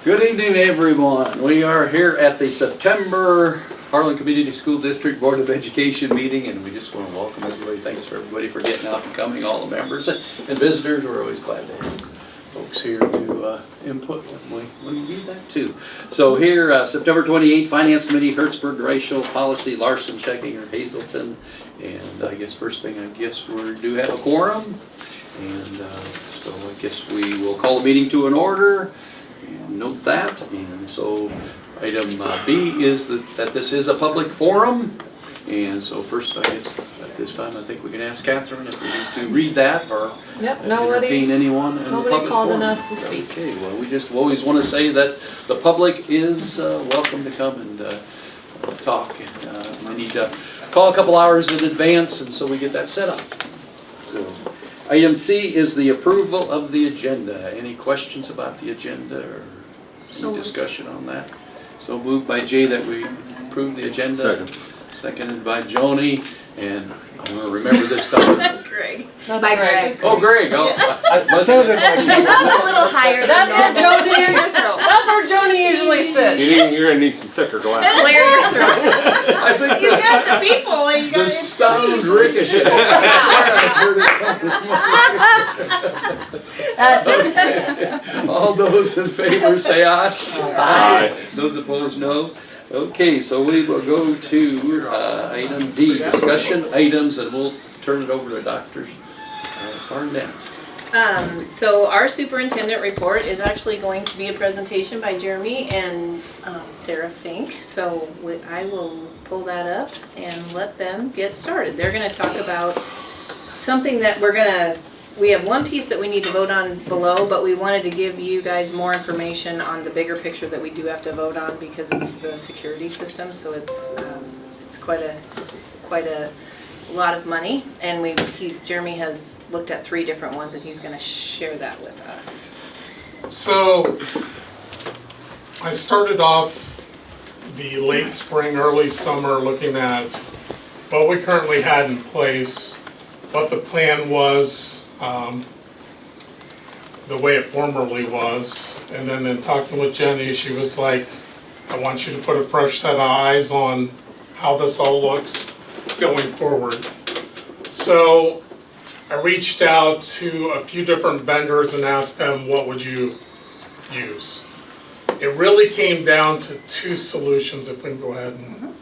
Good evening, everyone. We are here at the September Harlan Community School District Board of Education meeting, and we just want to welcome everybody. Thanks for everybody for getting out and coming, all the members and visitors. We're always glad to have folks here to input when we need that too. So here, September 28th, Finance Committee, Hertzberg, Racial Policy, Larson, Checking, or Hazelton. And I guess first thing, we do have a quorum. And so I guess we will call the meeting to an order. And note that, and so item B is that this is a public forum, and so first I guess at this time I think we can ask Catherine if we need to read that or entertain anyone in the public forum. Called on us to speak. Okay, well we just always want to say that the public is welcome to come and talk. I need to call a couple hours in advance, and so we get that set up. So. Item C is the approval of the agenda. Any questions about the agenda or any discussion on that? So moved by Jay that we approve the agenda. Seconded by Joni, and I'm going to remember this time. Greg. By Greg. Oh, Greg. Oh, I sounded like That was a little higher than That's where normal. Joni, Clear your throat. that's where Joni usually sits. you're gonna need some thicker glasses. Clear your throat. I think You got the people and you got the sound ricochet. That's it. Okay. All those in favor say aye. Aye. Those opposed, no. Okay, so we will go to item D, discussion items, and we'll turn it over to Dr. Barnett. So our superintendent report is actually going to be a presentation by Jeremy and Sarah Fink. So I will pull that up and let them get started. They're going to talk about something that we have one piece that we need to vote on below, but we wanted to give you guys more information on the bigger picture that we do have to vote on because it's the security system. So it's quite a lot of money, and Jeremy has looked at 3 different ones, and he's going to share that with us. So I started off the late spring, early summer looking at what we currently had in place, what the plan was, the way it formerly was, and then in talking with Jenny, she was like, I want you to put a fresh set of eyes on how this all looks going forward. So I reached out to a few different vendors and asked them, what would you use? It really came down to 2 solutions, if we can go ahead and.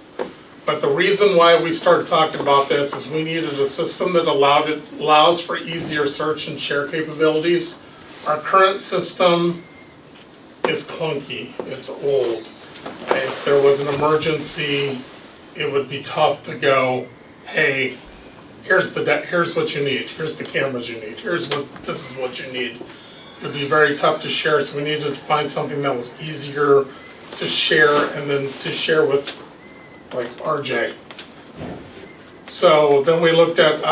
But the reason why we started talking about this is we needed a system that allows for easier search and share capabilities. Our current system is clunky, it's old. If there was an emergency, it would be tough to go, hey, here's what you need, here's the cameras you need, this is what you need. It would be very tough to share, so we needed to find something that was easier to share and then to share with like RJ. So then we looked at,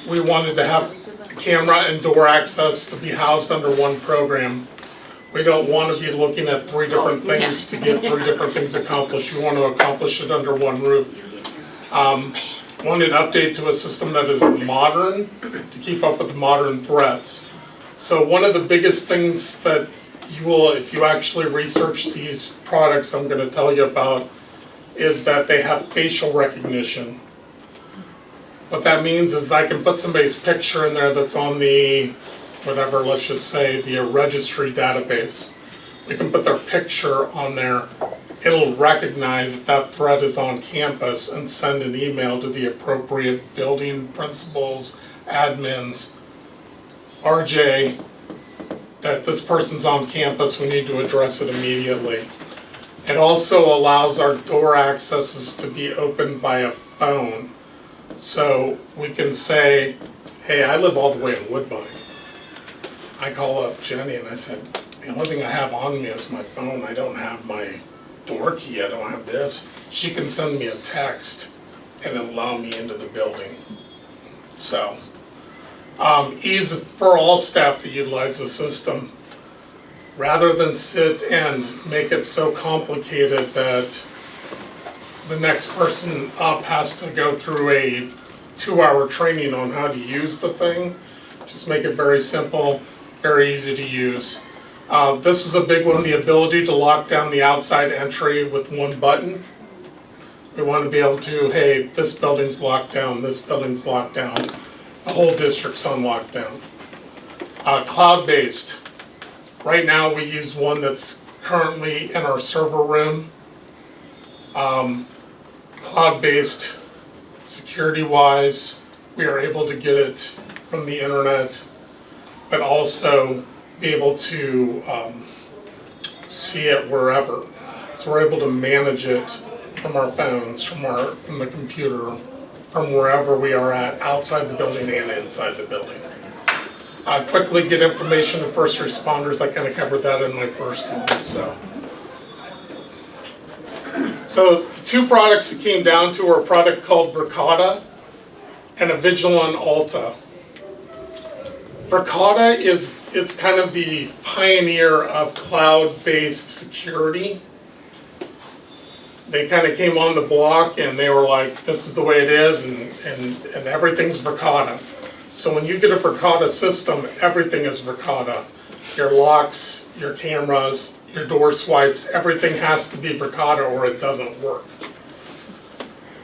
we wanted to have camera and door access to be housed under one program. We don't want to be looking at 3 different things to get 3 different things accomplished. We want to accomplish it under one roof. Wanted to update to a system that is modern to keep up with the modern threats. So one of the biggest things that you will, if you actually research these products I'm going to tell you about, is that they have facial recognition. What that means is I can put somebody's picture in there that's on the, whatever, let's just say the registry database. We can put their picture on there. It'll recognize if that threat is on campus and send an email to the appropriate building principals, admins, RJ, that this person's on campus, we need to address it immediately. It also allows our door accesses to be opened by a phone. So we can say, hey, I live all the way in Woodbine. I call up Jenny and I said, the only thing I have on me is my phone. I don't have my door key, I don't have this. She can send me a text and allow me into the building. So, ease for all staff to utilize the system. Rather than sit and make it so complicated that the next person up has to go through a 2-hour training on how to use the thing, just make it very simple, very easy to use. This was a big one, the ability to lock down the outside entry with one button. We want to be able to, hey, this building's locked down, this building's locked down, the whole district's on lockdown. Cloud-based. Right now, we use one that's currently in our server room. Cloud-based, security-wise, we are able to get it from the internet, but also be able to see it wherever. So we're able to manage it from our phones, from the computer, from wherever we are at, outside the building and inside the building. Quickly get information to first responders. I kind of covered that in my first one. So the two products that came down to are a product called Verkada and a Vigilon Alta. Verkada is kind of the pioneer of cloud-based security. They kind of came on the block and they were like, this is the way it is, and everything's Verkada. So when you get a Verkada system, everything is Verkada. Your locks, your cameras, your door swipes, everything has to be Verkada or it doesn't work.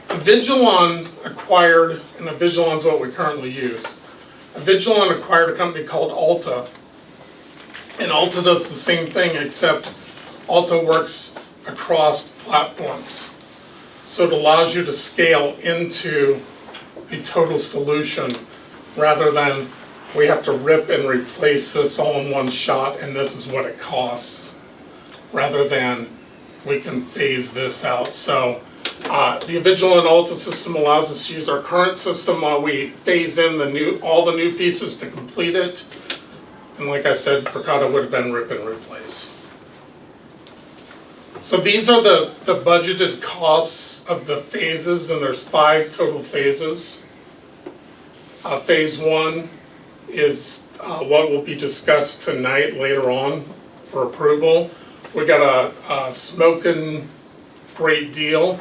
Vigilon acquired, and Vigilon's what we currently use. Vigilon acquired a company called Alta, and Alta does the same thing, except Alta works across platforms. So it allows you to scale into the total solution rather than we have to rip and replace this all in one shot and this is what it costs, rather than we can phase this out. So the Vigilon Alta system allows us to use our current system while we phase in all the new pieces to complete it. And like I said, Verkada would have been rip and replace. So these are the budgeted costs of the phases, and there's 5 total phases. Phase 1 is what will be discussed tonight later on for approval. We got a smoking great deal.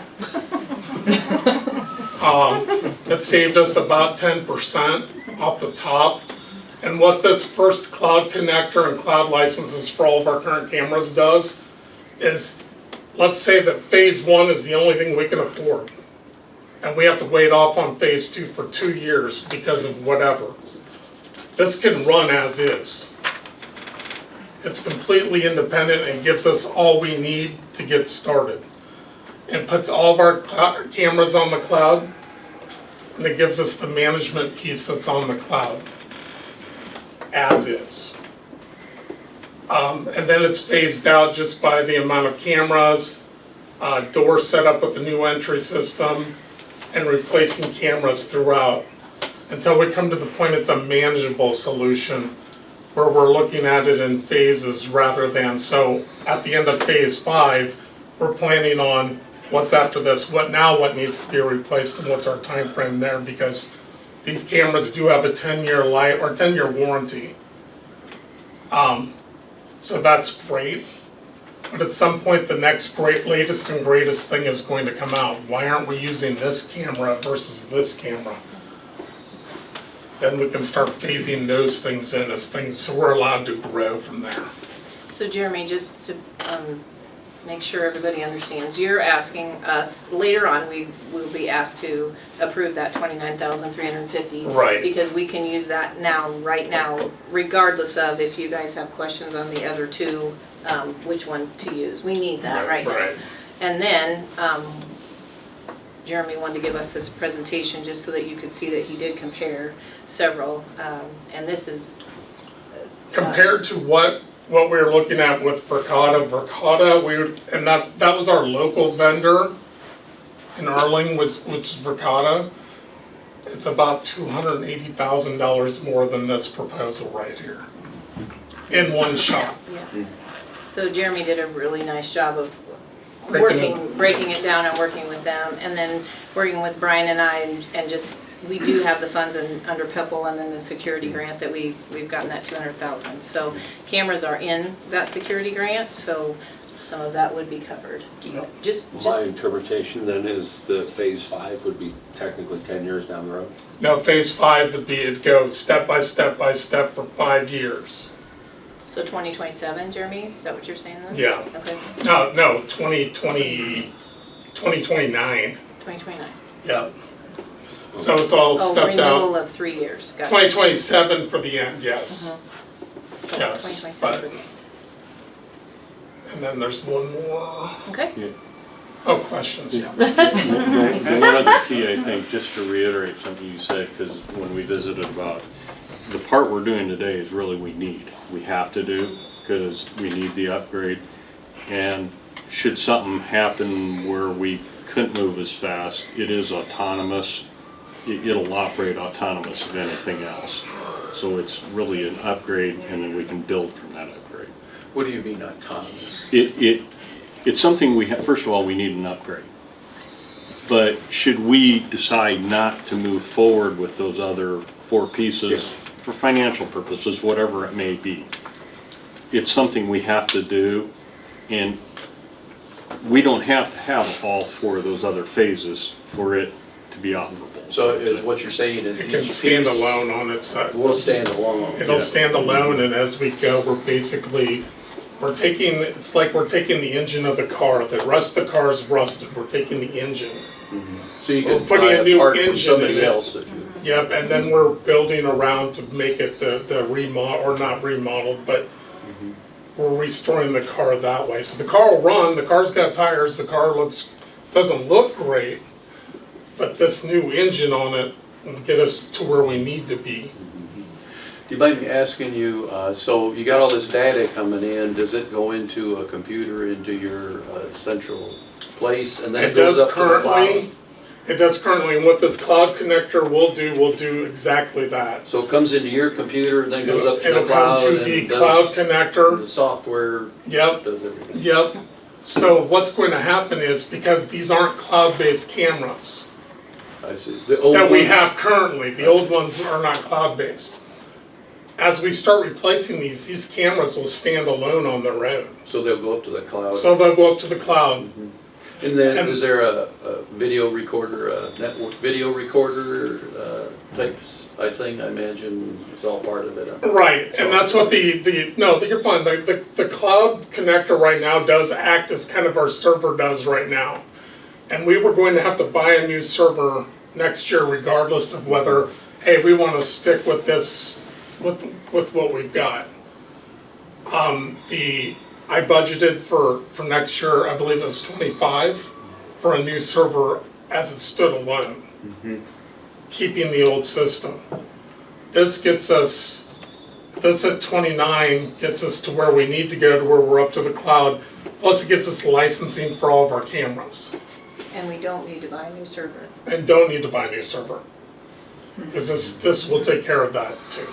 It saved us about 10% off the top. And what this first cloud connector and cloud licenses for all of our current cameras does is, let's say that phase 1 is the only thing we can afford. And we have to wait off on phase 2 for 2 years because of whatever. This can run as is. It's completely independent and gives us all we need to get started. It puts all of our cameras on the cloud, and it gives us the management piece that's on the cloud, as is. And then it's phased out just by the amount of cameras, door set up with the new entry system, and replacing cameras throughout, until we come to the point it's a manageable solution where we're looking at it in phases rather than, so at the end of phase 5, we're planning on what's after this, what needs to be replaced, and what's our time frame there, because these cameras do have a 10-year life or 10-year warranty. So that's great. But at some point, the next latest and greatest thing is going to come out. Why aren't we using this camera versus this camera? Then we can start phasing those things in as things, so we're allowed to grow from there. So Jeremy, just to make sure everybody understands, you're asking us, later on, we will be asked to approve that $29,350. Right. Because we can use that now, right now, regardless of if you guys have questions on the other 2, which one to use. We need that right now. Right. And then, Jeremy wanted to give us this presentation just so that you could see that he did compare several, and this is Compared to what we were looking at with Verkada, and that was our local vendor in Harlan, which is Verkada. It's about $280,000 more than this proposal right here, in one shot. Yeah. So Jeremy did a really nice job of Breaking breaking it down and working with them, and then working with Brian and I, and just, we do have the funds under PEPL, and then the security grant that we've gotten that $200,000. So cameras are in that security grant, so some of that would be covered. Yep. My interpretation then is that phase 5 would be technically 10 years down the road. Now phase 5 would be, it'd go step by step by step for 5 years. So 2027, Jeremy, is that what you're saying then? Yeah. Okay, No, 2029. 2029. Yep. So it's all Oh, stepped out. renewal of 3 years, gotcha. 2027 for the end, yes. Okay, Yes, 2027 for but- the- And then there's one more. Okay, Oh, questions, yeah. The one other key, I think, just to reiterate something you said, because when we visited about, the part we're doing today is really we have to do, because we need the upgrade. And should something happen where we couldn't move as fast, it is autonomous. It'll operate autonomous of anything else. So it's really an upgrade, and then we can build from that upgrade. What do you mean autonomous? It's something we have, first of all, we need an upgrade. But should we decide not to move forward with those other 4 pieces, Yes. for financial purposes, whatever it may be, it's something we have to do, and we don't have to have all 4 of those other phases for it to be operable. So is what you're saying is It can each stand piece alone on its side. will stand alone? It'll stand alone, and as we go, we're taking, it's like we're taking the engine of the car. The rest of the car is rusted, we're taking the engine. So you We're can putting buy a a new part from engine somebody in it. else if you. Yep, and then we're building around to make it the remodel, or not remodeled, but we're restoring the car that way. So the car will run, the car's got tires, the car doesn't look great, but this new engine on it will get us to where we need to be. Do you mind me asking you, so you got all this data coming in, does it go into a computer, into your central place, and then It it goes does up to the cloud? currently, and what this cloud connector will do exactly that. So it comes into your computer and then goes up to It'll the cloud come to the and cloud does, connector, the software yep, does everything? yep. So what's going to happen is, because these aren't cloud-based cameras I see. The old that we ones- have currently, the old ones are not cloud-based. As we start replacing these cameras will stand alone on their own. So they'll go up to the cloud. So they'll go up to the cloud. And then, and- is there a video recorder, a network video recorder type thing, I imagine it's all part of it? Right, and that's what no, you're fine, the cloud connector right now does act as kind of our server does right now. And we were going to have to buy a new server next year regardless of whether, hey, we want to stick with this, with what we've got. I budgeted for next year, I believe it was 25, for a new server as it stood alone, keeping the old system. This at 29 gets us to where we need to go, to where we're up to the cloud, plus it gives us licensing for all of our cameras. and we don't need to buy a new server. And don't need to buy a new server, because this will take care of that too.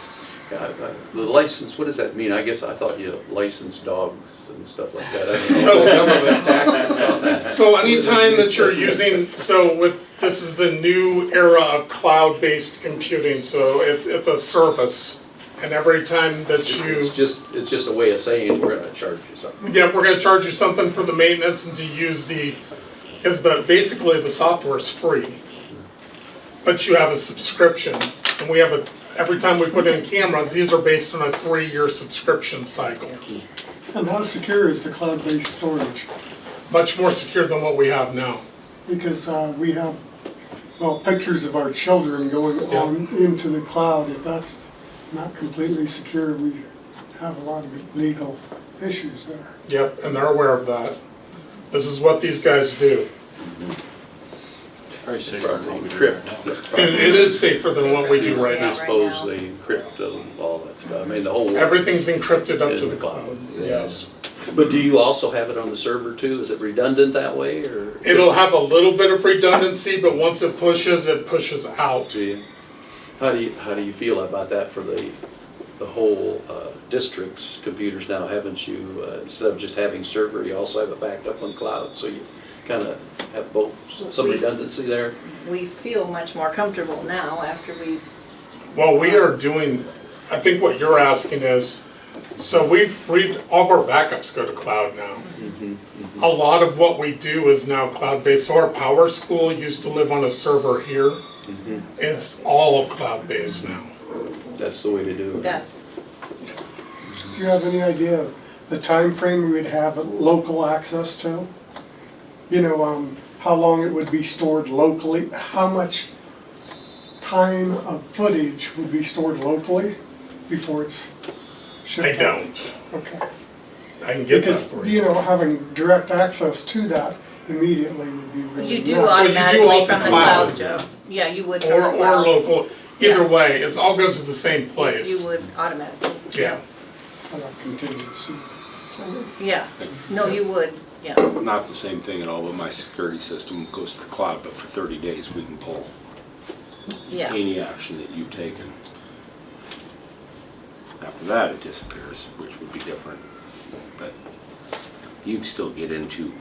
Yeah, the license, what does that mean? I guess I thought you licensed dogs and stuff like that. I don't So- know, government taxes on that. So anytime that you're using, this is the new era of cloud-based computing, so it's a service. And every time that It's just a way of saying we're gonna charge you something. yeah, we're gonna charge you something for the maintenance and to use because basically the software is free. But you have a subscription, and every time we put in cameras, these are based on a 3-year subscription cycle. And how secure is the cloud-based storage? Much more secure than what we have now. Because we have, pictures of our children going on into the cloud. If that's not completely secure, we have a lot of legal issues there. Yep, and they're aware of that. This is what these guys do. Probably safer than Probably what we do encrypt. right now. It is safer than what we do right I now. suppose they encrypt all that stuff. I mean, the whole world. Everything's encrypted up to in the cloud, Yeah. yes. But do you also have it on the server too? Is it redundant that way, or? It'll have a little bit of redundancy, but once it pushes out. Do you? How do you feel about that for the whole district's computers now? Haven't you, instead of just having server, you also have it backed up on cloud, so you kind of have both, some redundancy there? We feel much more comfortable now after we, Well, we are doing, I think what you're asking is, so all of our backups go to cloud now. A lot of what we do is now cloud-based. So our power school used to live on a server here. It's all cloud-based now. That's the way to do it. that's, Do you have any idea of the time frame we would have local access to? You know, how long it would be stored locally? How much time of footage would be stored locally before it's shipped I out? don't. Okay. I can get that Because, for you you. know, having direct access to that immediately would be really You do nice. Well, you do automatically off the from the cloud. cloud, Joe. Yeah, you would from Or, the or cloud. local, either Yeah. way, it all goes to the same place. You would automatically. Yeah. Like contingency. Yeah, no, you would, yeah. Not the same thing at all, but my security system goes to the cloud, but for 30 days we can pull Yeah, any action that you've taken. After that, it disappears, which would be different. But you can still get into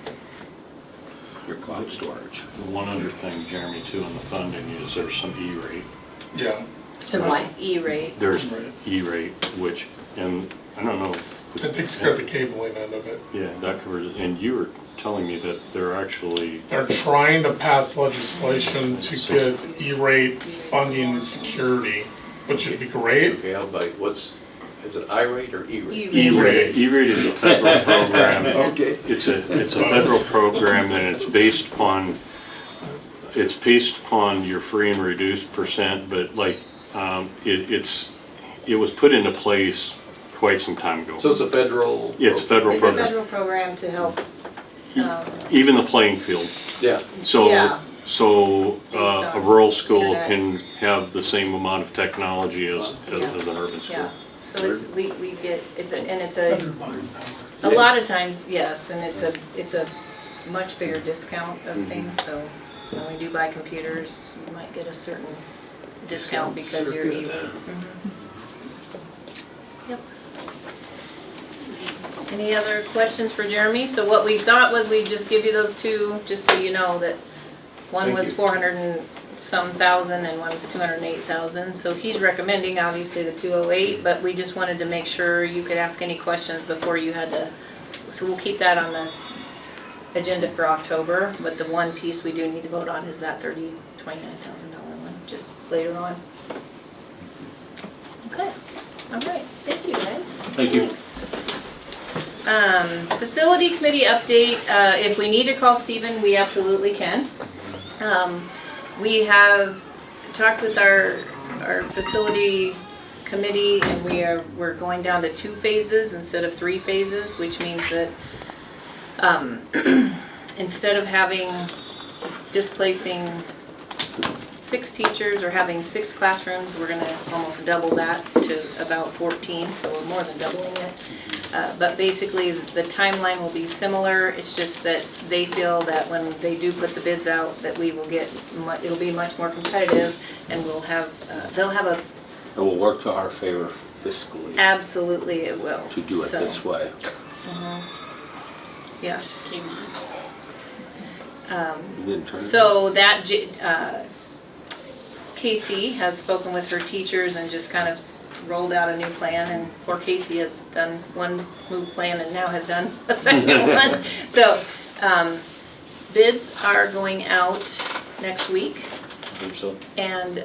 your cloud storage. The one other thing, Jeremy, too, on the funding is there's some E-rate. Yeah. So what? E-rate. There's Right. E-rate, which, and I don't know. That takes care of the cabling end of it. Yeah, that covers it. And you were telling me that they're actually, They're trying to pass legislation to get E-rate funding and security, which would be great. Okay, I'll bite, is it I-rate or E-rate? E-rate. E-rate is a federal program. Okay. It's a federal program and it's based upon your free and reduced percent, but like, it was put into place quite some time ago. So it's a federal? It's a federal It's a program, federal program to help, even the playing field. Yeah, So, Yeah. so Based a on rural school internet. can have the same amount of technology as an urban school. yeah. So it's, we get, and it's Better a, buying power. a lot of times, yes, and it's a much bigger discount of Mm-hmm. things, so when we do buy computers, you might get a certain discount Discounts because are you're good. E-rate. Yep. Any other questions for Jeremy? So what we thought was we'd just give you those two, just so you know that one Thank was you. 400 and some thousand and one was 208,000. So he's recommending obviously the 208, but we just wanted to make sure you could ask any questions before you had to. So we'll keep that on the agenda for October, but the one piece we do need to vote on is that $29,000 one, just later on. Okay, all right, thank you guys. Thank you. Thanks. Facility committee update, if we need to call Stephen, we absolutely can. We have talked with our facility committee and we're going down to 2 phases instead of 3 phases, which means that instead of displacing 6 teachers or having 6 classrooms, we're gonna almost double that to about 14, so we're more than doubling it. But basically, the timeline will be similar, it's just that they feel that when they do put the bids out, that we will get, it'll be much more competitive, and we'll have, they'll have a, It will work to our favor fiscally absolutely it will. to do it So, this way. Yeah. Just came on. You didn't turn it So that, Casey has spoken with her teachers and just kind of rolled out a new plan, and poor Casey has done one move plan and now has done a second one. So, bids are going out next week, I think so. and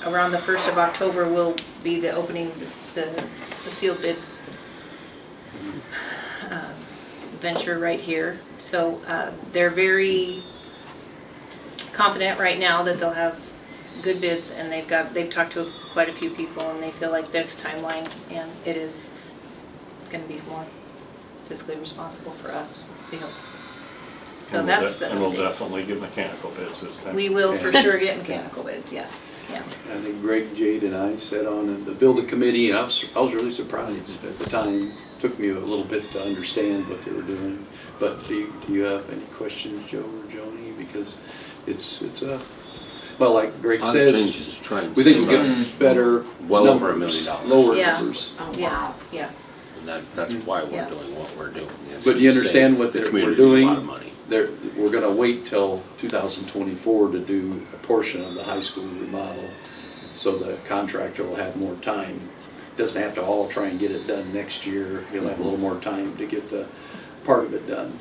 around the 1st of October will be the opening, the sealed bid venture right here. So they're very confident right now that they'll have good bids, and they've talked to quite a few people, and they feel like this timeline, and it is gonna be more fiscally responsible for us, we hope. So And we'll that's the And we'll update. definitely get mechanical bids this time. We will for sure get mechanical bids, yes, yeah. I think Greg, Jade, and I sat on the building committee, and I was really surprised at the time. Took me a little bit to understand what they were doing. But do you have any questions, Joe or Joni? Because it's well, like Greg A lot of says, changes to try and we think we'll save us. get better Well over $1 numbers, million. lower Yeah. numbers. Oh, Yeah, wow. yeah, And that's why we're Yeah. doing what we're doing. is But you to understand save what the we're community doing? A lot of money. We're gonna wait till 2024 to do a portion of the high school remodel, so the contractor will have more time. Doesn't have to all try and get it done next year, he'll have a little more time to get the part of it done.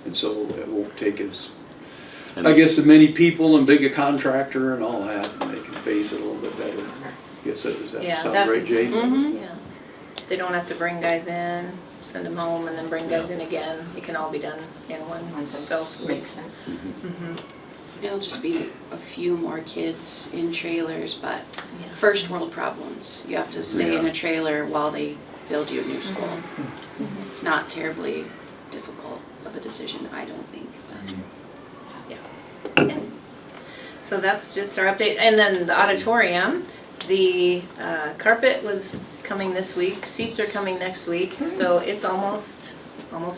And so it won't take as, I guess, as many people and big a contractor and all that, and they can face it a little bit better. Does yeah. that sound that's right, Jade? Yeah. They don't have to bring guys in, send them home, and then bring guys in again. It can all be done in one fell swoop. Makes sense. It'll just be a few more kids in trailers, but Yeah. first world problems. You have to stay in a trailer while they build you a new school. It's not terribly difficult of a decision, I don't think. But So that's just our update. And then the auditorium, the carpet was coming this week, seats are coming next week, so it's almost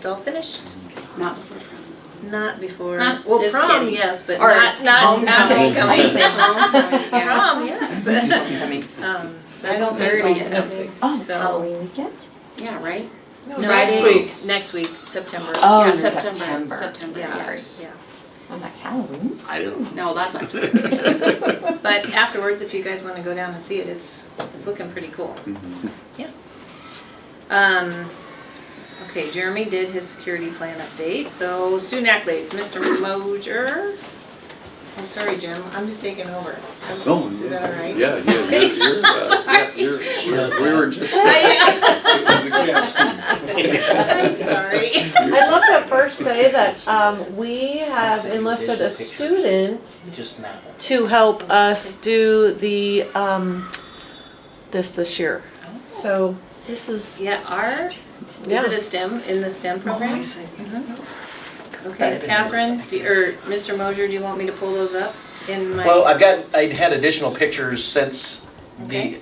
all finished. not before prom. Not before, Not- well, just prom, kidding. yes, but Or not homecoming. homecoming. I say home. Yeah. Prom, yes. Homecoming. I don't think so. 30th. Next week. Oh, So- Halloween weekend? Yeah, right? No, Friday. next week, September. Oh, Yeah, in September. Yeah, Sorry. yeah. I'm like, Halloween? I don't, No, that's October. But afterwards, if you guys wanna go down and see it, it's looking pretty cool. Okay, Jeremy did his security plan update, so student accolades, Mr. Moser. I'm sorry, Jim, I'm just taking over. Oh, Is that all right? Yeah, we were just. I'm sorry. I'd love to first say that we have enlisted a student Just now. to help us do the this year. So this is Yeah, is yeah. it a STEM, in the STEM program? Okay, Catherine, or Mr. Moser, do you want me to pull those up in my? Well, I had additional pictures since Okay.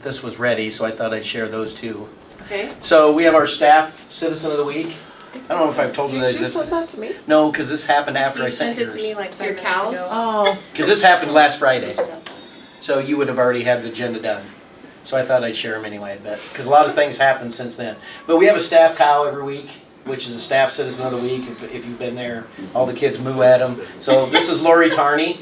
this was ready, so I thought I'd share those too. Okay, So we have our staff citizen of the week. I don't know if I've told you Did guys you this. send that to me? No, because this happened after I you sent sent it to me yours. like 5 Your minutes cows? ago. Oh, Because this happened last Friday, so you would have already had the agenda done. So I thought I'd share them anyway, but, because a lot of things happened since then. But we have a staff cow every week, which is a staff citizen of the week, if you've been there. All the kids moo at them. So this is Lori Tarney.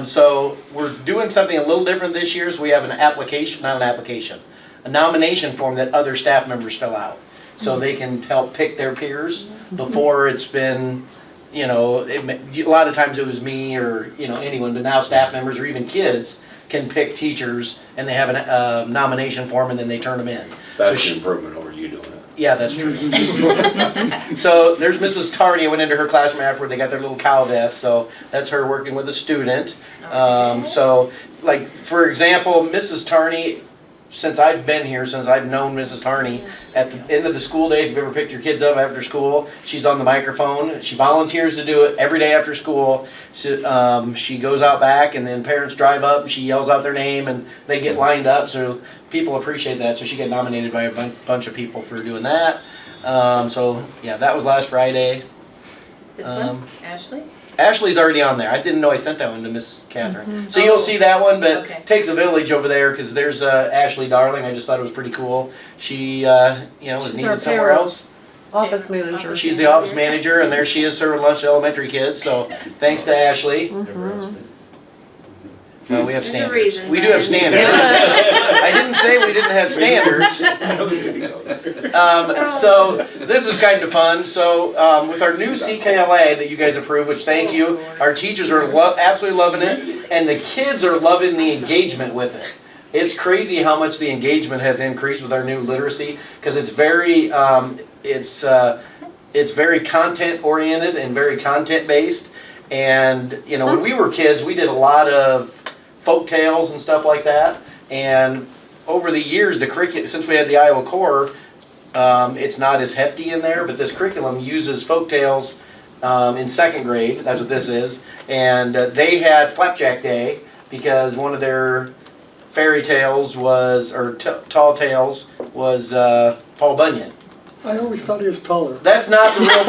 So we're doing something a little different this year, so we have an application, not an application, a nomination form that other staff members fill out. So they can help pick their peers. Before it's been, you know, a lot of times it was me or, you know, anyone, but now staff members or even kids can pick teachers and they have a nomination form and then they turn them in. that's an improvement over you doing it. Yeah, that's true. So there's Mrs. Tarney. I went into her classroom afterward. They got their little cow vest, so that's her working with a student. So, like, for example, Mrs. Tarney, since I've been here, since I've known Mrs. Tarney, at the end of the school day, if you've ever picked your kids up after school, she's on the microphone. She volunteers to do it every day after school. So, she goes out back, and then parents drive up, and she yells out their name, and they get lined up. So people appreciate that. So she got nominated by a bunch of people for doing that. So yeah, that was last Friday. This one, Ashley? Ashley's already on there. I didn't know I sent that one to Miss Catherine. So you'll see that one, but Okay. takes a village over there because there's Ashley Darling. I just thought it was pretty cool. She, you know, was She's needed our somewhere payroll. else. office manager. She's the office manager, and there she is serving lunch to elementary kids. So thanks to Ashley. We have There's a standards. reason, We do have Brian. standards. I didn't say we didn't have standards. So this is kind of fun. So with our new CKLA that you guys approved, which thank you, our teachers are absolutely loving it, and the kids are loving the engagement with it. It's crazy how much the engagement has increased with our new literacy because it's very it's very content oriented and very content based. And you know, when we were kids, we did a lot of folk tales and stuff like that. And over the years, the curriculum, since we had the Iowa Core, it's not as hefty in there, but this curriculum uses folk tales in second grade. That's what this is. And they had Flapjack Day because one of their fairy tales was, or tall tales was Paul Bunyan. I always thought he was taller. That's not the real.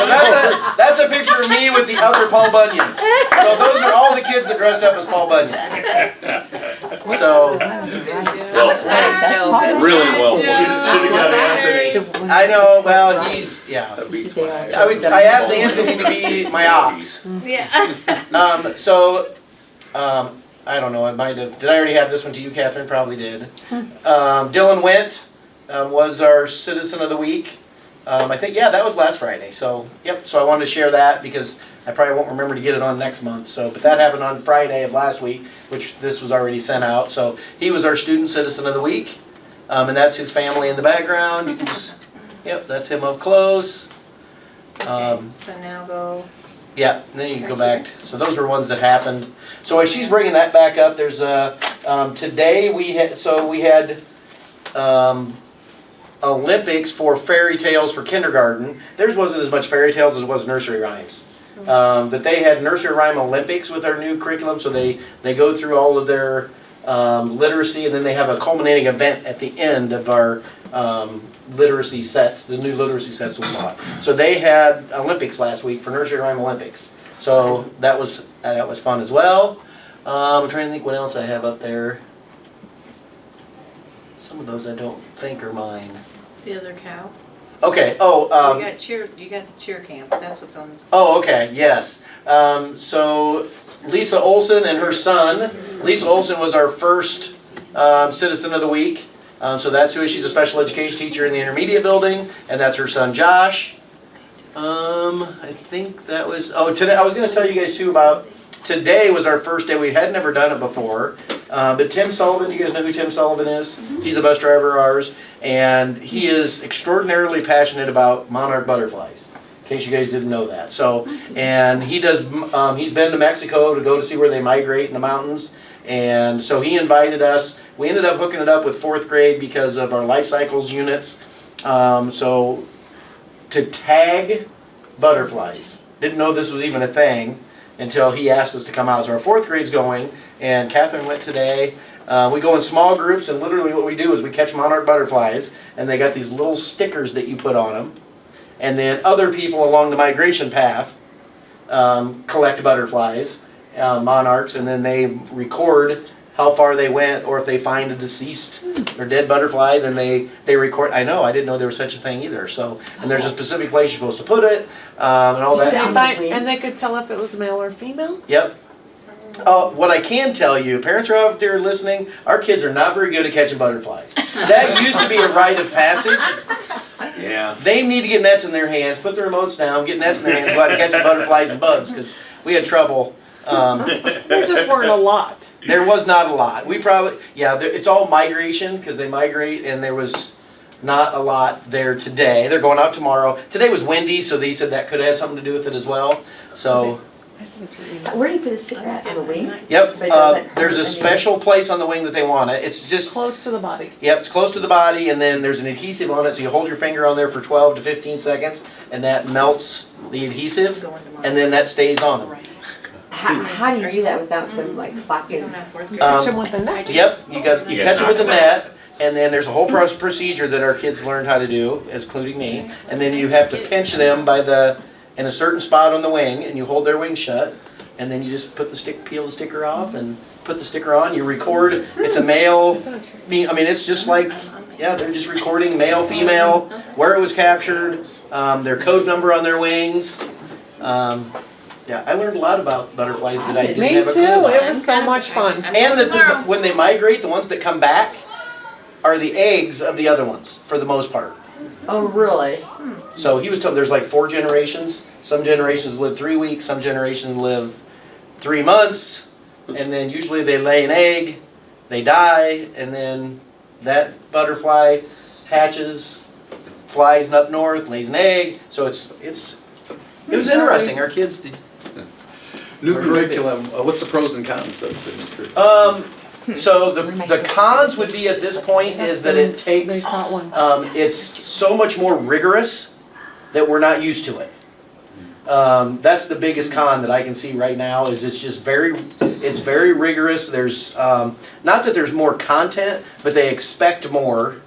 So that's a picture of me with the other Paul Bunyans. So those are all the kids that dressed up as Paul Bunyan. So That was nice, Joe. Really well. Yeah. Should've got Anthony. I know. Well, he's yeah. That beats my eye. I asked Anthony to be my ox. Yeah. I don't know. I might have. Did I already have this one to you, Catherine? Probably did. Dylan Went was our Citizen of the Week. I think, yeah, that was last Friday. So, yep. So I wanted to share that because I probably won't remember to get it on next month. So, but that happened on Friday of last week, which this was already sent out. So he was our Student Citizen of the Week. And that's his family in the background. You can just, yep, that's him up close. Okay, so now go, Yeah, and then you can go back. So those were ones that happened. So as she's bringing that back up, there's today we had Olympics for fairy tales for kindergarten. Theirs wasn't as much fairy tales as it was nursery rhymes. But they had nursery rhyme Olympics with our new curriculum, so they go through all of their literacy, and then they have a culminating event at the end of our literacy sets, the new literacy sets we bought. So they had Olympics last week for nursery rhyme Olympics. So that was fun as well. I'm trying to think what else I have up there. Some of those I don't think are mine. the other cow. Okay. You got cheer camp, that's what's on. Oh, okay, yes. So Lisa Olson and her son. Lisa Olson was our first Citizen of the Week. So that's who she's a special education teacher in the intermediate building, and that's her son Josh. I think that was, today, I was going to tell you guys too about, today was our first day, we had never done it before. But Tim Sullivan, you guys know who Tim Sullivan is? He's a bus driver of ours, and he is extraordinarily passionate about monarch butterflies, in case you guys didn't know that. So, and he does, he's been to Mexico to go to see where they migrate in the mountains, and so he invited us. We ended up hooking it up with 4th grade because of our life cycles units. So to tag butterflies, didn't know this was even a thing until he asked us to come out. So our 4th grade's going, and Catherine went today. We go in small groups, and literally what we do is we catch monarch butterflies, and they got these little stickers that you put on them. And then other people along the migration path collect butterflies, monarchs, and then they record how far they went, or if they find a deceased or dead butterfly, then they record. I know, I didn't know there was such a thing either. So, and there's a specific place you're supposed to put it, and all that. And they could tell if it was male or female? Yep. What I can tell you, parents are out there listening, our kids are not very good at catching butterflies. That used to be a rite of passage. Yeah. They need to get nets in their hands, put the remotes down, get nets in their hands, go out and catch some butterflies and bugs, because we had trouble. There just weren't a lot. There was not a lot. We probably, it's all migration, because they migrate, and there was not a lot there today. They're going out tomorrow. Today was windy, so they said that could have something to do with it as well. So, Where do you put the sticker at, on the wing? yep, But it doesn't there's a hurt any- special place on the wing that they want it. It's just, Close to the body. yep, it's close to the body, and then there's an adhesive on it, so you hold your finger on there for 12 to 15 seconds, and that melts the adhesive, and then that stays on. How do you do that without them like You flopping? don't have 4th grade. Catch them with a net. Yep, you catch it with a net, and then there's a whole procedure that our kids learned how to do, including me, and then you have to pinch them in a certain spot on the wing, and you hold their wing shut, and then you just put peel the sticker off and put the sticker on. You record, it's a male, it's just like, they're just recording male, female, where it was captured, their code number on their wings. I learned a lot about butterflies that I didn't Me have a too, clue about. it was so much fun. And when they migrate, the ones that come back are the eggs of the other ones, for the most part. Oh, really? So he was telling, there's like 4 generations. Some generations live 3 weeks, some generations live 3 months, and then usually they lay an egg, they die, and then that butterfly hatches, flies up north, lays an egg. So it was interesting. Our kids did. New curriculum, what's the pros and cons of the new curriculum? So the cons would be at this point is that it takes, They caught one. it's so much more rigorous that we're not used to it. That's the biggest con that I can see right now is it's very rigorous. There's, not that there's more content, but they expect more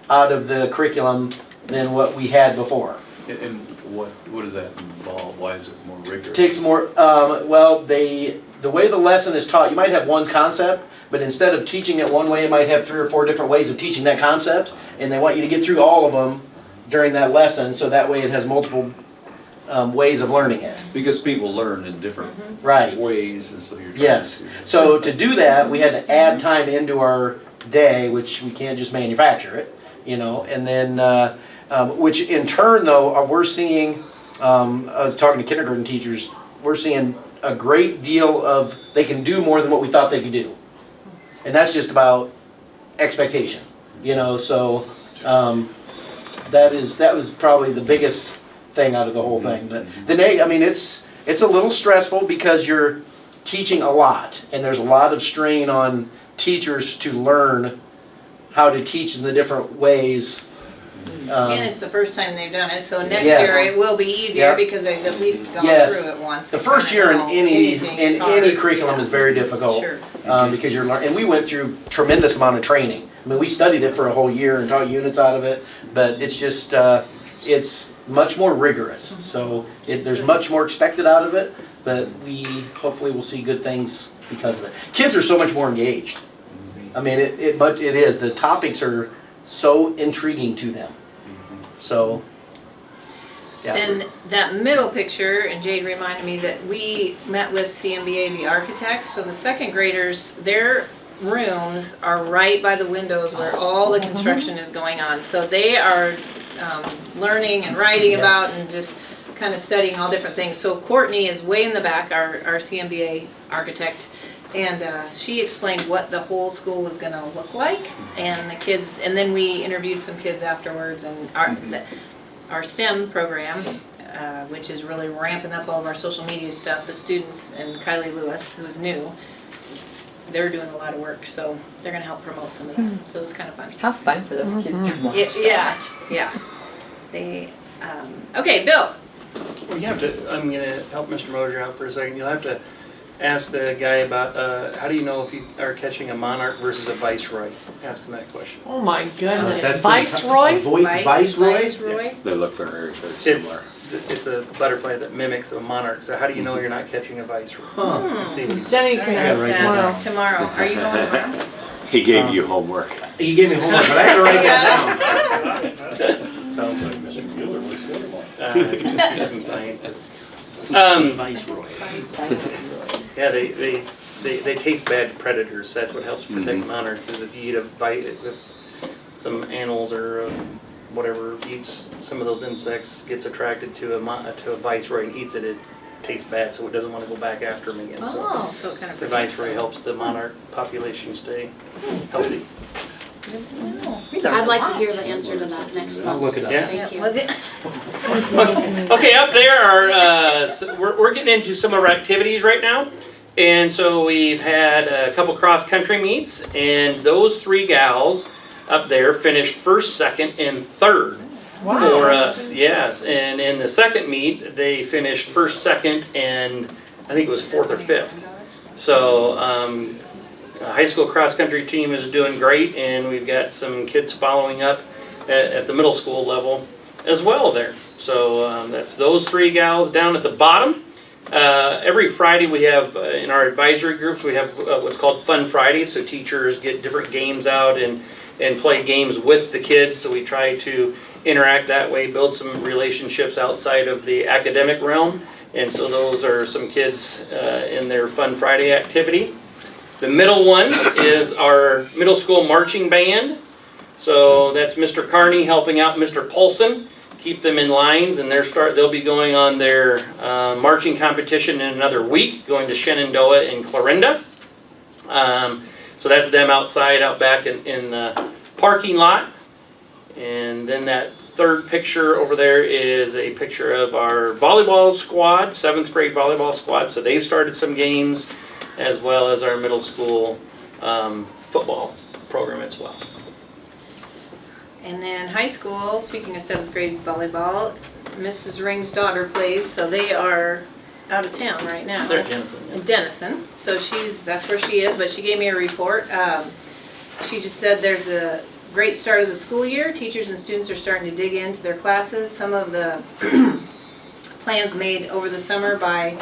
out of the curriculum than what we had before. And what does that involve? Why is it more rigorous? Takes more, the way the lesson is taught, you might have one concept, but instead of teaching it one way, you might have 3 or 4 different ways of teaching that concept, and they want you to get through all of them during that lesson, so that way it has multiple ways of learning it. Because people learn in different Right. ways, and so you're trying Yes. to... So to do that, we had to add time into our day, which we can't just manufacture it, and then, which in turn though, we're seeing, talking to kindergarten teachers, we're seeing a great deal of, they can do more than what we thought they could do. And that's just about expectation. You know, so, that was probably the biggest thing out of the whole thing. But I mean, it's a little stressful because you're teaching a lot, and there's a lot of strain on teachers to learn how to teach in the different ways. And it's the first time they've done it, so next Yes. year it will be easier Yep. because they've at least gone Yes. through it once. The They first kinda year in know any anything is hard. curriculum is very difficult. Sure. Because you're learning, and we went through tremendous amount of training. I mean, we studied it for a whole year and taught units out of it, but it's just, it's much more rigorous. So there's much more expected out of it, but we hopefully will see good things because of it. Kids are so much more engaged. I mean, it is, the topics are so intriguing to them. So, yeah. And that middle picture, and Jade reminded me that we met with CMBA, the architect, so the second graders, their rooms are right by the windows where all the construction is going on. So they are learning and writing Yes. about and just kind of studying all different things. So Courtney is way in the back, our CMBA architect, and she explained what the whole school was gonna look like, and the kids, and then we interviewed some kids afterwards, and our STEM program, which is really ramping up all of our social media stuff, the students, and Kylie Lewis, who's new, they're doing a lot of work, so they're gonna help promote some of that, so it was kind of fun. How fun for those kids to watch Yeah, that. yeah. They, okay, Bill. Well, you have to, I'm gonna help Mr. Mosier out for a second. You'll have to ask the guy about, how do you know if you are catching a monarch versus a viceroy? Ask him that question. Oh my goodness, That's pretty Viceroy? Viceroy? Viceroy? They look very, very It's, similar. it's a butterfly that mimics a monarch, so how do you know you're not catching a viceroy? Huh. Let's see what he says. Jenny can Yeah, ask right tomorrow. Tomorrow. Are you going tomorrow? He gave you homework. He gave me homework, but I had to write that down. Sounds like Mr. Mueller was good one. Just do some science. Viceroy. Yeah, they taste bad predators. That's what helps protect monarchs. Is if you eat if some animals or whatever eats some of those insects, gets attracted to a viceroy and eats it, it tastes bad, so it doesn't want to go back after them again. Oh, so it kind of The protects viceroy them. helps the monarch population stay healthy. I'd like to hear the answer to that next I'll month. look it up. Yeah. Thank you. Well, Okay, up there are, we're getting into some of our activities right now. And so we've had a couple cross-country meets, and those three gals up there finished first, second, and third for us. Yes, and in the second meet, they finished first, second, and I think it was fourth or fifth. So high school cross-country team is doing great, and we've got some kids following up at the middle school level as well there. So that's those three gals down at the bottom. Every Friday we have, in our advisory groups, we have what's called Fun Fridays, so teachers get different games out and play games with the kids, so we try to interact that way, build some relationships outside of the academic realm, and so those are some kids in their Fun Friday activity. The middle one is our middle school marching band, so that's Mr. Carney helping out Mr. Paulson, keep them in lines, and they'll be going on their marching competition in another week, going to Shenandoah and Clarinda. So that's them outside, out back in the parking lot. And then that third picture over there is a picture of our volleyball squad, 7th grade volleyball squad. So they've started some games, as well as our middle school football program as well. And then high school, speaking of 7th grade volleyball, Mrs. Ring's daughter plays, so they are out of town right now. They're at Denison. In Denison, so that's where she is, but she gave me a report. She just said there's a great start of the school year. Teachers and students are starting to dig into their classes. Some of the plans made over the summer by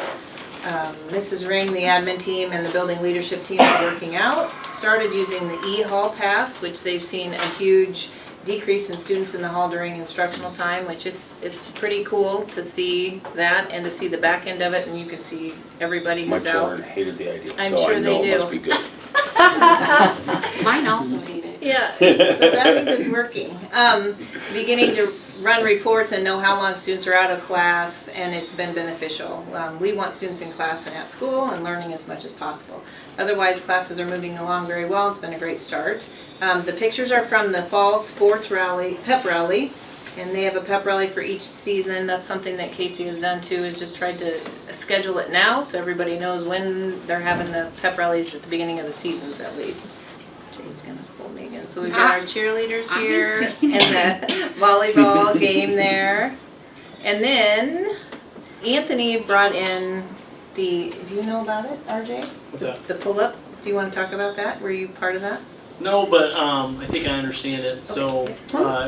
Mrs. Ring, the admin team, and the building leadership team are working out. Started using the e-hall pass, which they've seen a huge decrease in students in the hall during instructional time, which it's pretty cool to see that and to see the back end of it, and you can see everybody My who's out. children hated the idea, I'm so sure I they know it do. must be good. Mine also hate it. Yeah, so that means it's working. Beginning to run reports and know how long students are out of class, and it's been beneficial. We want students in class and at school and learning as much as possible. Otherwise, classes are moving along very well. It's been a great start. The pictures are from the fall sports rally, pep rally, and they have a pep rally for each season. That's something that Casey has done too, is just tried to schedule it now so everybody knows when they're having the pep rallies at the beginning of the seasons at least. Jade's gonna scold me again. So we've got our cheerleaders I here haven't and seen the volleyball game there. And then Anthony brought in do you know about it, RJ? What's that? The pull-up? Do you wanna talk about that? Were you part of that? No, but I think I understand it. So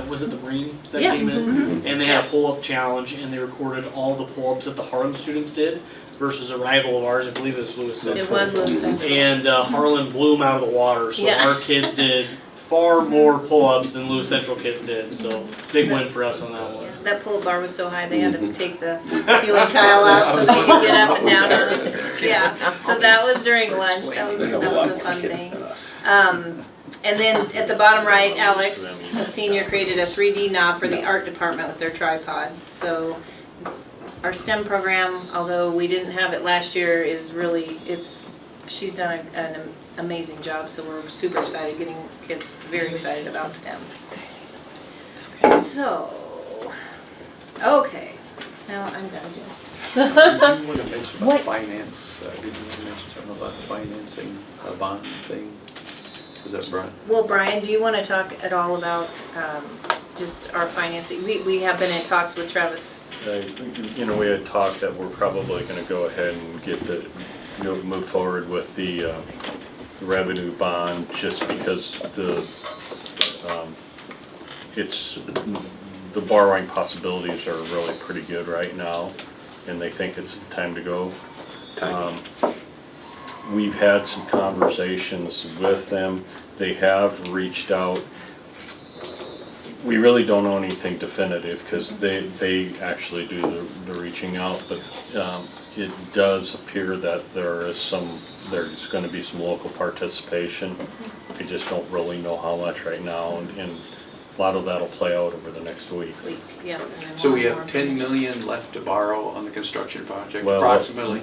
was it the Marines that Yeah. came in? Mhm. And they had a pull-up challenge, and they recorded all the pull-ups that the Harlan students did versus a rival of ours, I believe it was Lewis Central. It was Lewis Central. And Harlan blew them out of the water, so Yeah. our kids did far more pull-ups than Lewis Central kids did. So big win for us on that one. Yeah, that pull-up bar was so high, they had to take the ceiling tile out so they could get up and down. Yeah, so that was during lunch, that was a fun thing. And then at the bottom right, Alex, a senior, created a 3D knob for the art department with their tripod. So our STEM program, although we didn't have it last year, is really, she's done an amazing job, so we're super excited, getting kids very excited about STEM. So, okay, now I'm done here. Did you want to mention about finance? Did you want to mention something about the financing bond thing? Was that Brian? Well, Brian, do you want to talk at all about just our financing? We have been in talks with Travis. You know, we had talked that we're probably gonna go ahead and get move forward with the revenue bond, just because the borrowing possibilities are really pretty good right now, and they think it's time to go. We've had some conversations with them. They have reached out. We really don't know anything definitive because they actually do the reaching out, but it does appear that there's going to be some local participation. We just don't really know how much right now, and a lot of that'll play out over the next week. Yeah. So we have 10 million left to borrow on the construction project, Well, approximately.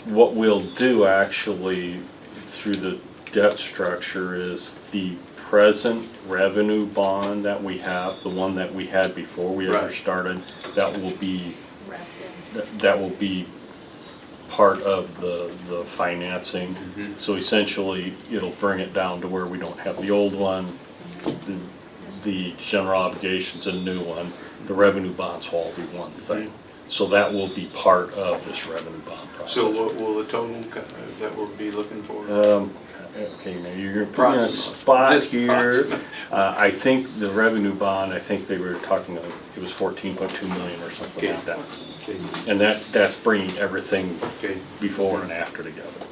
What we'll do actually through the debt structure is the present revenue bond that we have, the one that we had before we ever started, that will be part of the financing. So essentially, it'll bring it down to where we don't have the old one, the general obligations, a new one. The revenue bonds will all be one thing. So that will be part of this revenue bond process. So what will the total that we'll be looking for? Okay, now you're putting a spot here. I think the revenue bond, I think they were talking, it was 14.2 million or something like that. Okay. And that's bringing everything before and after together.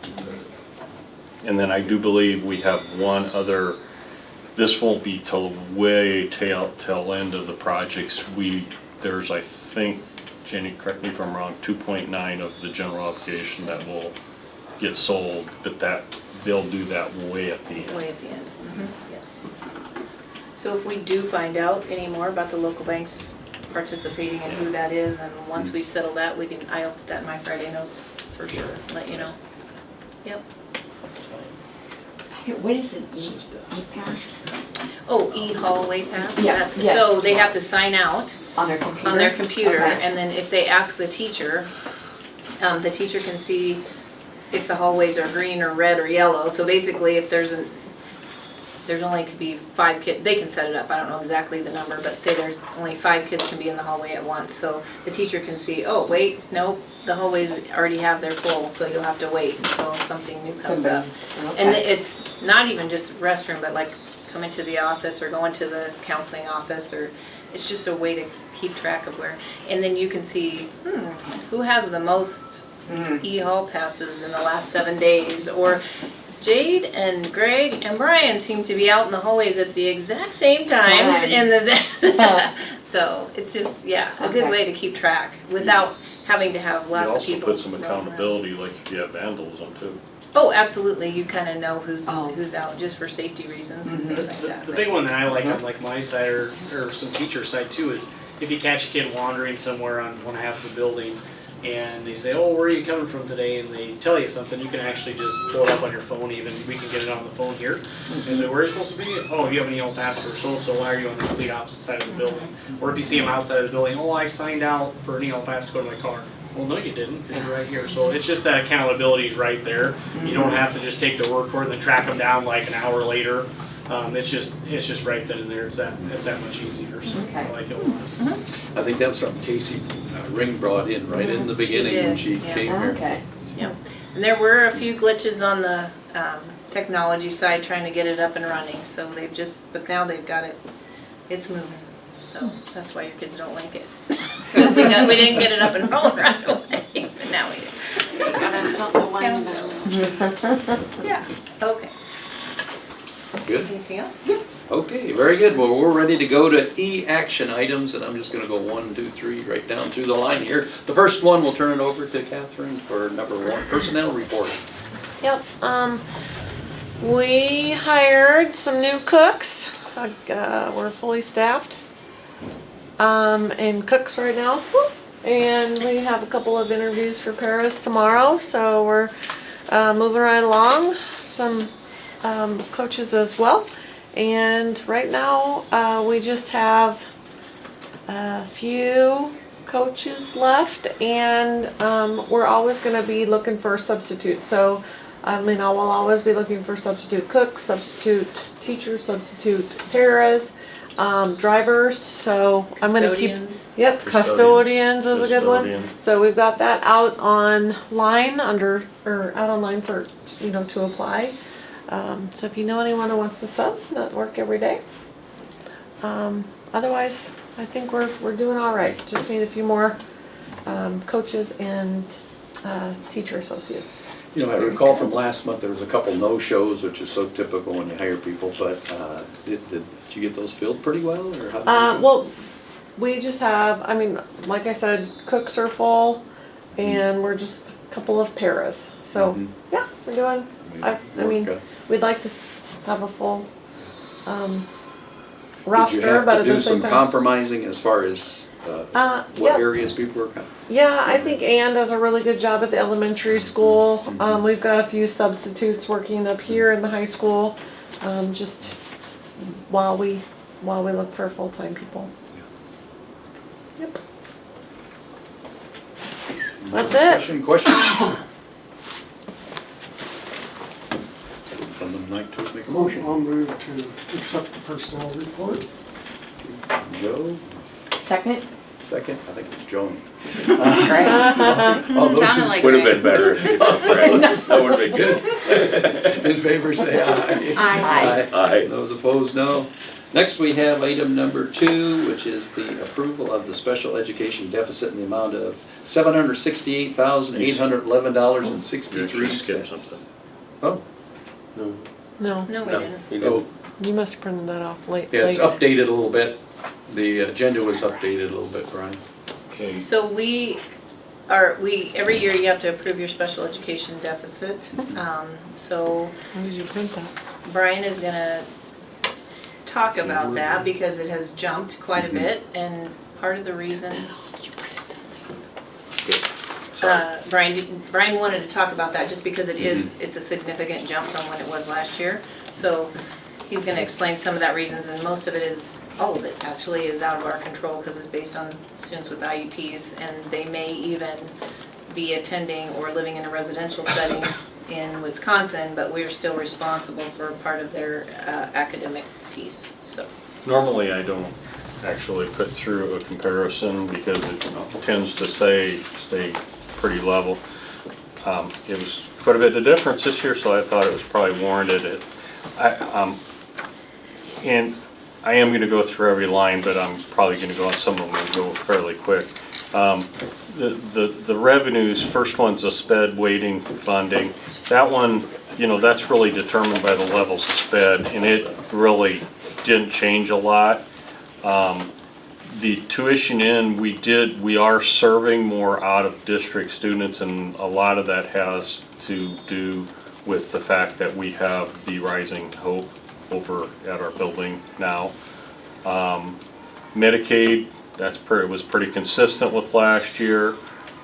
And then I do believe we have one other, this won't be till way tail end of the projects. There's, I think, Jenny, correct me if I'm wrong, 2.9 of the general obligation that will get sold, but they'll do that way at the end. Way at the end, yes. So if we do find out any more about the local banks participating and who that is, and once we settle that, I'll put that in my Friday notes for sure, let you know. Yep. What is it? E-pass? Oh, e-hallway pass? Yeah, yes. So they have to sign out On their computer? on their computer, Okay. and then if they ask the teacher can see if the hallways are green or red or yellow. So basically, if there's only could be 5 kids, they can set it up, I don't know exactly the number, but say there's only 5 kids can be in the hallway at once. So the teacher can see, oh, wait, nope, the hallways already have their full, so you'll have to wait until something new comes up. And it's not even just restroom, but like coming to the office or going to the counseling office, or it's just a way to keep track of where. And then you can see, who has the most e-hall passes in the last 7 days, or Jade and Greg and Brian seem to be out in the hallways at the exact same times in the so it's just a good way to keep track without having to have lots of people. You also put some accountability, like if you have vandalism too. Oh, absolutely, you kinda know who's Oh. out, just for safety reasons and things like that. The big one that I like on like my side or some teacher side too is if you catch a kid wandering somewhere on one half of the building and they say, oh, where are you coming from today? And they tell you something, you can actually just pull it up on your phone even. We can get it on the phone here. And say, where are you supposed to be? Oh, you have an EL pass for so-and-so, why are you on the complete opposite side of the building? Or if you see them outside of the building, oh, I signed out for an EL pass to go to my car. Well, no, you didn't, because you're right here. So it's just that accountability is right there. You don't have to just take their word for it and then track them down like an hour later. It's just right then and there. It's that much easier. So I like it a lot. I think that was something Casey Ring brought in right in the beginning when did, she yeah. came here. Okay. Yep, and there were a few glitches on the technology side trying to get it up and running, so but now they've got it, it's moving. So that's why your kids don't like it. We didn't get it up and rolling right away, but now we do. Gotta have something to whine about. Yeah, okay. Good? Anything else? Okay, very good. Well, we're ready to go to E-action items, and I'm just gonna go 1, 2, 3, right down through the line here. The first one, we'll turn it over to Catherine for number 1, personnel report. Yep, we hired some new cooks. We're fully staffed. And cooks right now. And we have a couple of interviews for Paris tomorrow, so we're moving right along. Some coaches as well. And right now, we just have a few coaches left, and we're always going to be looking for substitutes. So, I will always be looking for substitute cooks, substitute teachers, substitute paras, drivers. So I'm going to keep. Custodians. Yep, custodians is a good one. Custodian. So we've got that out online out online for to apply. So if you know anyone who wants to sub, that work every day. Otherwise, I think we're doing all right. Just need a few more coaches and teacher associates. You know, I recall from last month, there was a couple no-shows, which is so typical when you hire people, but did you get those filled pretty well, or how did you do? Well, we just have, like I said, cooks are full, and we're just a couple of paras. So, yeah, we're doing, we'd like to have a full roster, but at the same Did you have to do some time. compromising as far as what yeah. areas people were Yeah, I think Ann does a really good job at the elementary school. We've got a few substitutes working up here in the high school, just while we look for full-time people. Yep. That's it. Discussion, questions? Someone like to make a motion? I'll move to accept the personnel report. Joe, Second? second, I think it's Joan. Right. All those Sounded like Would have Ray. been better if you said Brad. That would have been good. In favor, say aye. Aye. Aye. Those opposed, no. Next, we have item number 2, which is the approval of the special education deficit in the amount of $768,811.63. You actually skipped something. Oh, No. No, No, we No, didn't. you didn't. oh, you must have printed that off late. yeah, it's updated a little bit. The agenda was updated a little bit, Brian. Okay. So every year you have to approve your special education deficit. So When did you print that? Brian is gonna talk about that because it has jumped quite a bit, and part of the reason Brian wanted to talk about that just because it's a significant jump from when it was last year. So he's gonna explain some of that reasons, and most of it is, all of it actually is out of our control because it's based on students with IEPs, and they may even be attending or living in a residential setting in Wisconsin, but we're still responsible for part of their academic piece, so. Normally, I don't actually put through a comparison because it tends to stay pretty level. It was quite a bit of difference this year, so I thought it was probably warranted. And I am gonna go through every line, but I'm probably gonna go on some of them and go fairly quick. The revenues, first one's a SPED weighting funding. That one, that's really determined by the levels of SPED, and it really didn't change a lot. The tuition we are serving more out-of-district students, and a lot of that has to do with the fact that we have the Rising Hope over at our building now. Medicaid, was pretty consistent with last year.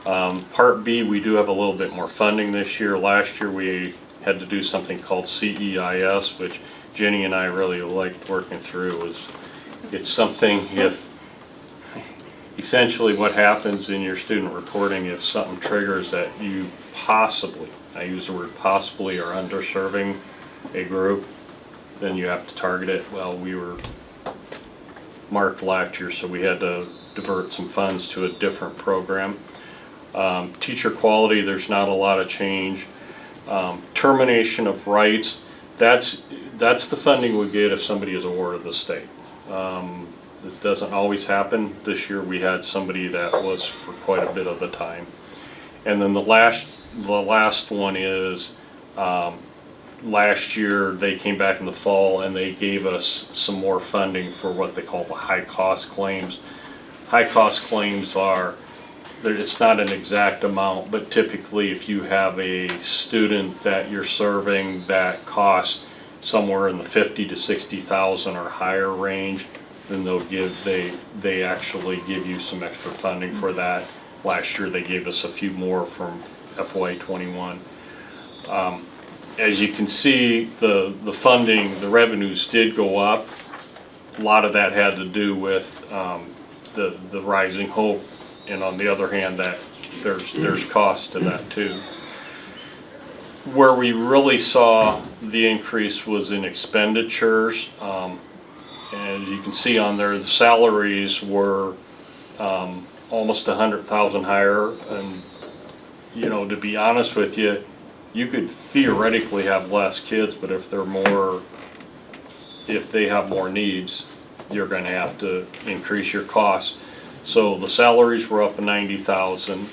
Part B, we do have a little bit more funding this year. Last year we had to do something called CEIS, which Jenny and I really liked working through. It's something essentially what happens in your student reporting if something triggers that you possibly, I use the word possibly, are underserving a group, then you have to target it. Well, we were marked last year, so we had to divert some funds to a different program. Teacher quality, there's not a lot of change. Termination of rights, that's the funding we get if somebody is awarded the state. This doesn't always happen. This year we had somebody that was for quite a bit of the time. And then the last one is, last year they came back in the fall and they gave us some more funding for what they call the high cost claims. High cost claims are, it's not an exact amount, but typically if you have a student that you're serving that costs somewhere in the 50 to 60,000 or higher range, then they actually give you some extra funding for that. Last year they gave us a few more from FY21. As you can see, the funding, the revenues did go up. A lot of that had to do with the Rising Hope, and on the other hand, that there's cost to that too. Where we really saw the increase was in expenditures. As you can see on there, the salaries were almost 100,000 higher, and to be honest with you, you could theoretically have less kids, but if they have more needs, you're going to have to increase your costs. So the salaries were up 90,000.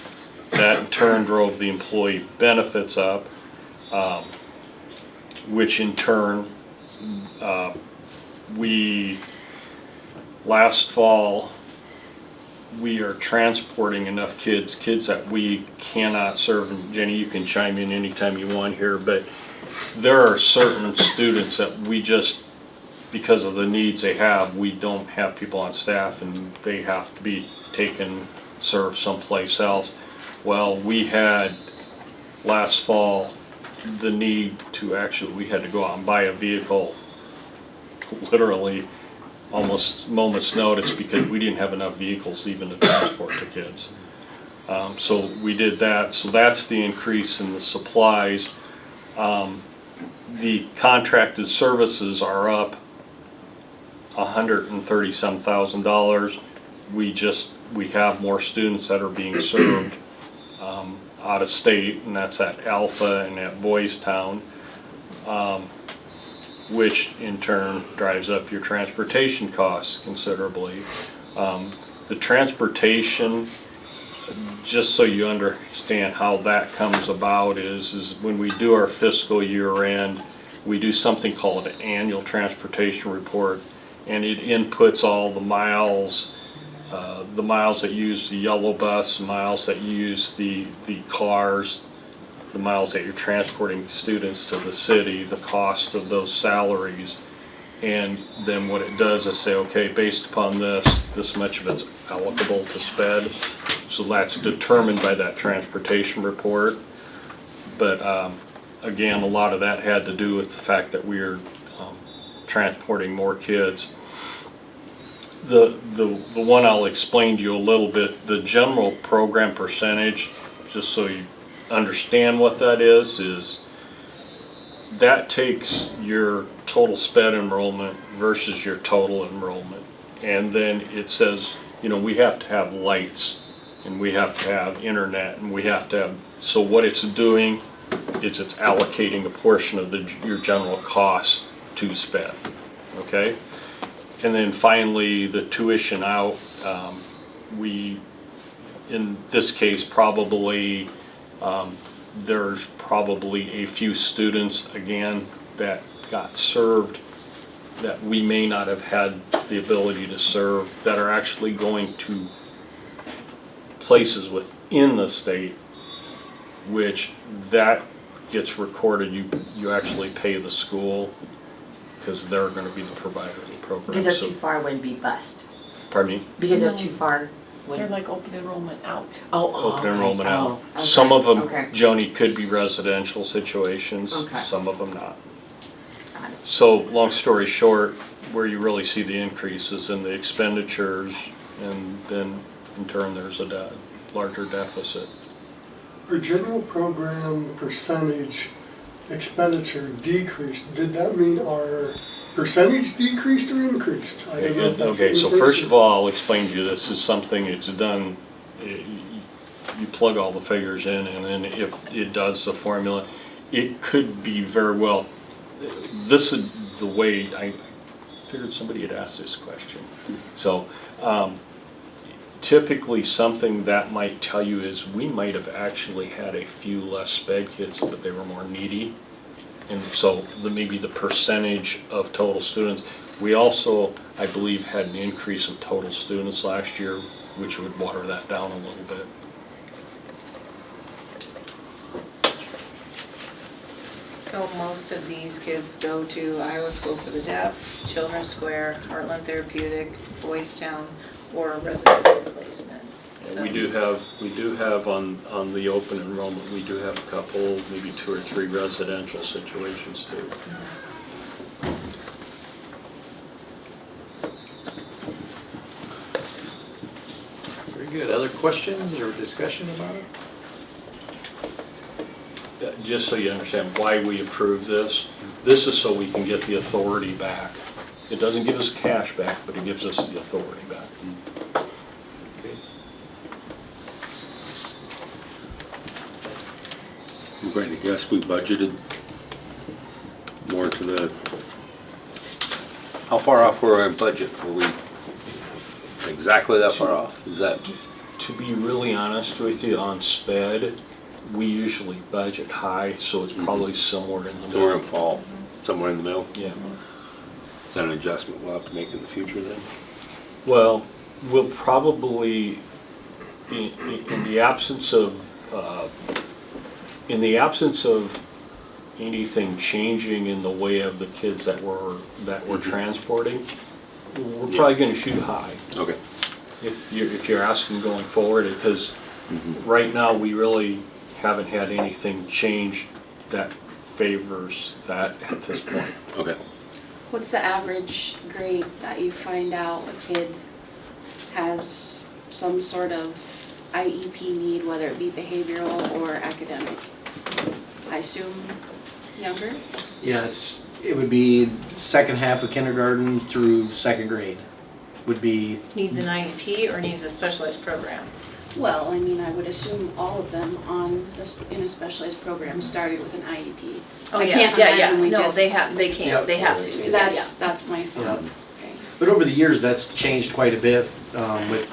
That in turn drove the employee benefits up, which in turn last fall we are transporting enough kids that we cannot serve. And Jenny, you can chime in anytime you want here, but there are certain students that we just, because of the needs they have, we don't have people on staff and they have to be served someplace else. Well, we had last fall the need to we had to go out and buy a vehicle literally almost moment's notice because we didn't have enough vehicles even to transport the kids. So we did that. So that's the increase in the supplies. The contracted services are up $130,000. We have more students that are being served out of state, and that's at Alpha and at Boys Town, which in turn drives up your transportation costs considerably. The transportation, just so you understand how that comes about, is when we do our fiscal year end, we do something called an annual transportation report, and it inputs all the miles that use the yellow bus, the miles that use the cars, the miles that you're transporting students to the city, the cost of those salaries, and then what it does is say, okay, based upon this much of it's allocable to sped. So that's determined by that transportation report. But again, a lot of that had to do with the fact that we're transporting more kids. The one I'll explain to you a little bit, the general program percentage, just so you understand what that is that takes your total sped enrollment versus your total enrollment. And then it says, we have to have lights and we have to have internet and we have to have, so what it's doing is it's allocating a portion of your general costs to sped, okay? And then finally, the tuition out, we, in this case, probably, there's probably a few students, again, that got served that we may not have had the ability to serve, that are actually going to places within the state, which that gets recorded, you actually pay the school, because they're gonna be the provider of the program. Because they're So- too far wouldn't be bust. Pardon me? Because they're No. too far They're wouldn't. like open enrollment out. Oh, Open okay. enrollment out. Oh, okay. Some of them, Okay. Joni, could be residential situations, Okay. some of them not. Got it. So, long story short, where you really see the increases in the expenditures, and then in turn, there's a larger deficit. Our general program percentage expenditure decreased. Did that mean our percentage decreased or increased? I don't know if that's Okay, so increased first or- of all, I'll explain to you, this is something it's done, you plug all the figures in, and then if it does the formula, it could be very well, this is the way, I figured somebody had asked this question. So, typically, something that might tell you is, we might have actually had a few less sped kids, but they were more needy. And so maybe the percentage of total students. We also, I believe, had an increase of total students last year, which would water that down a little bit. So most of these kids go to Iowa School for the Deaf, Children's Square, Harlan Therapeutic, Boys Town, or residential placement. So- We do have on the open enrollment, we do have a couple, maybe 2 or 3 residential situations too. Very good. Other questions or discussion about it? Just so you understand why we approve this is so we can get the authority back. It doesn't give us cash back, but it gives us the authority back. Okay. I'm going to guess we budgeted more to the, how far off were our budget? Were we exactly that far off? Is that? To be really honest with you, on sped, we usually budget high, so it's probably somewhere in the So we're in middle. fall, somewhere in the middle? Yeah. Is that an adjustment we'll have to make in the future then? Well, we'll probably, in the absence of, anything changing in the way of the kids that we're transporting, we're Yeah. probably gonna shoot high. Okay. If you're asking going forward, because right now, we really haven't had anything change that favors that at this point. Okay. What's the average grade that you find out a kid has some sort of IEP need, whether it be behavioral or academic? I assume younger? Yeah, it would be second half of kindergarten through second grade would be, Needs an IEP or needs a specialized program? Well, I mean, I would assume all of them in a specialized program started with an IEP. Oh, I yeah, can't yeah, imagine we No, just- they have to. Yeah, That's my thought. Okay. but over the years, that's changed quite a bit with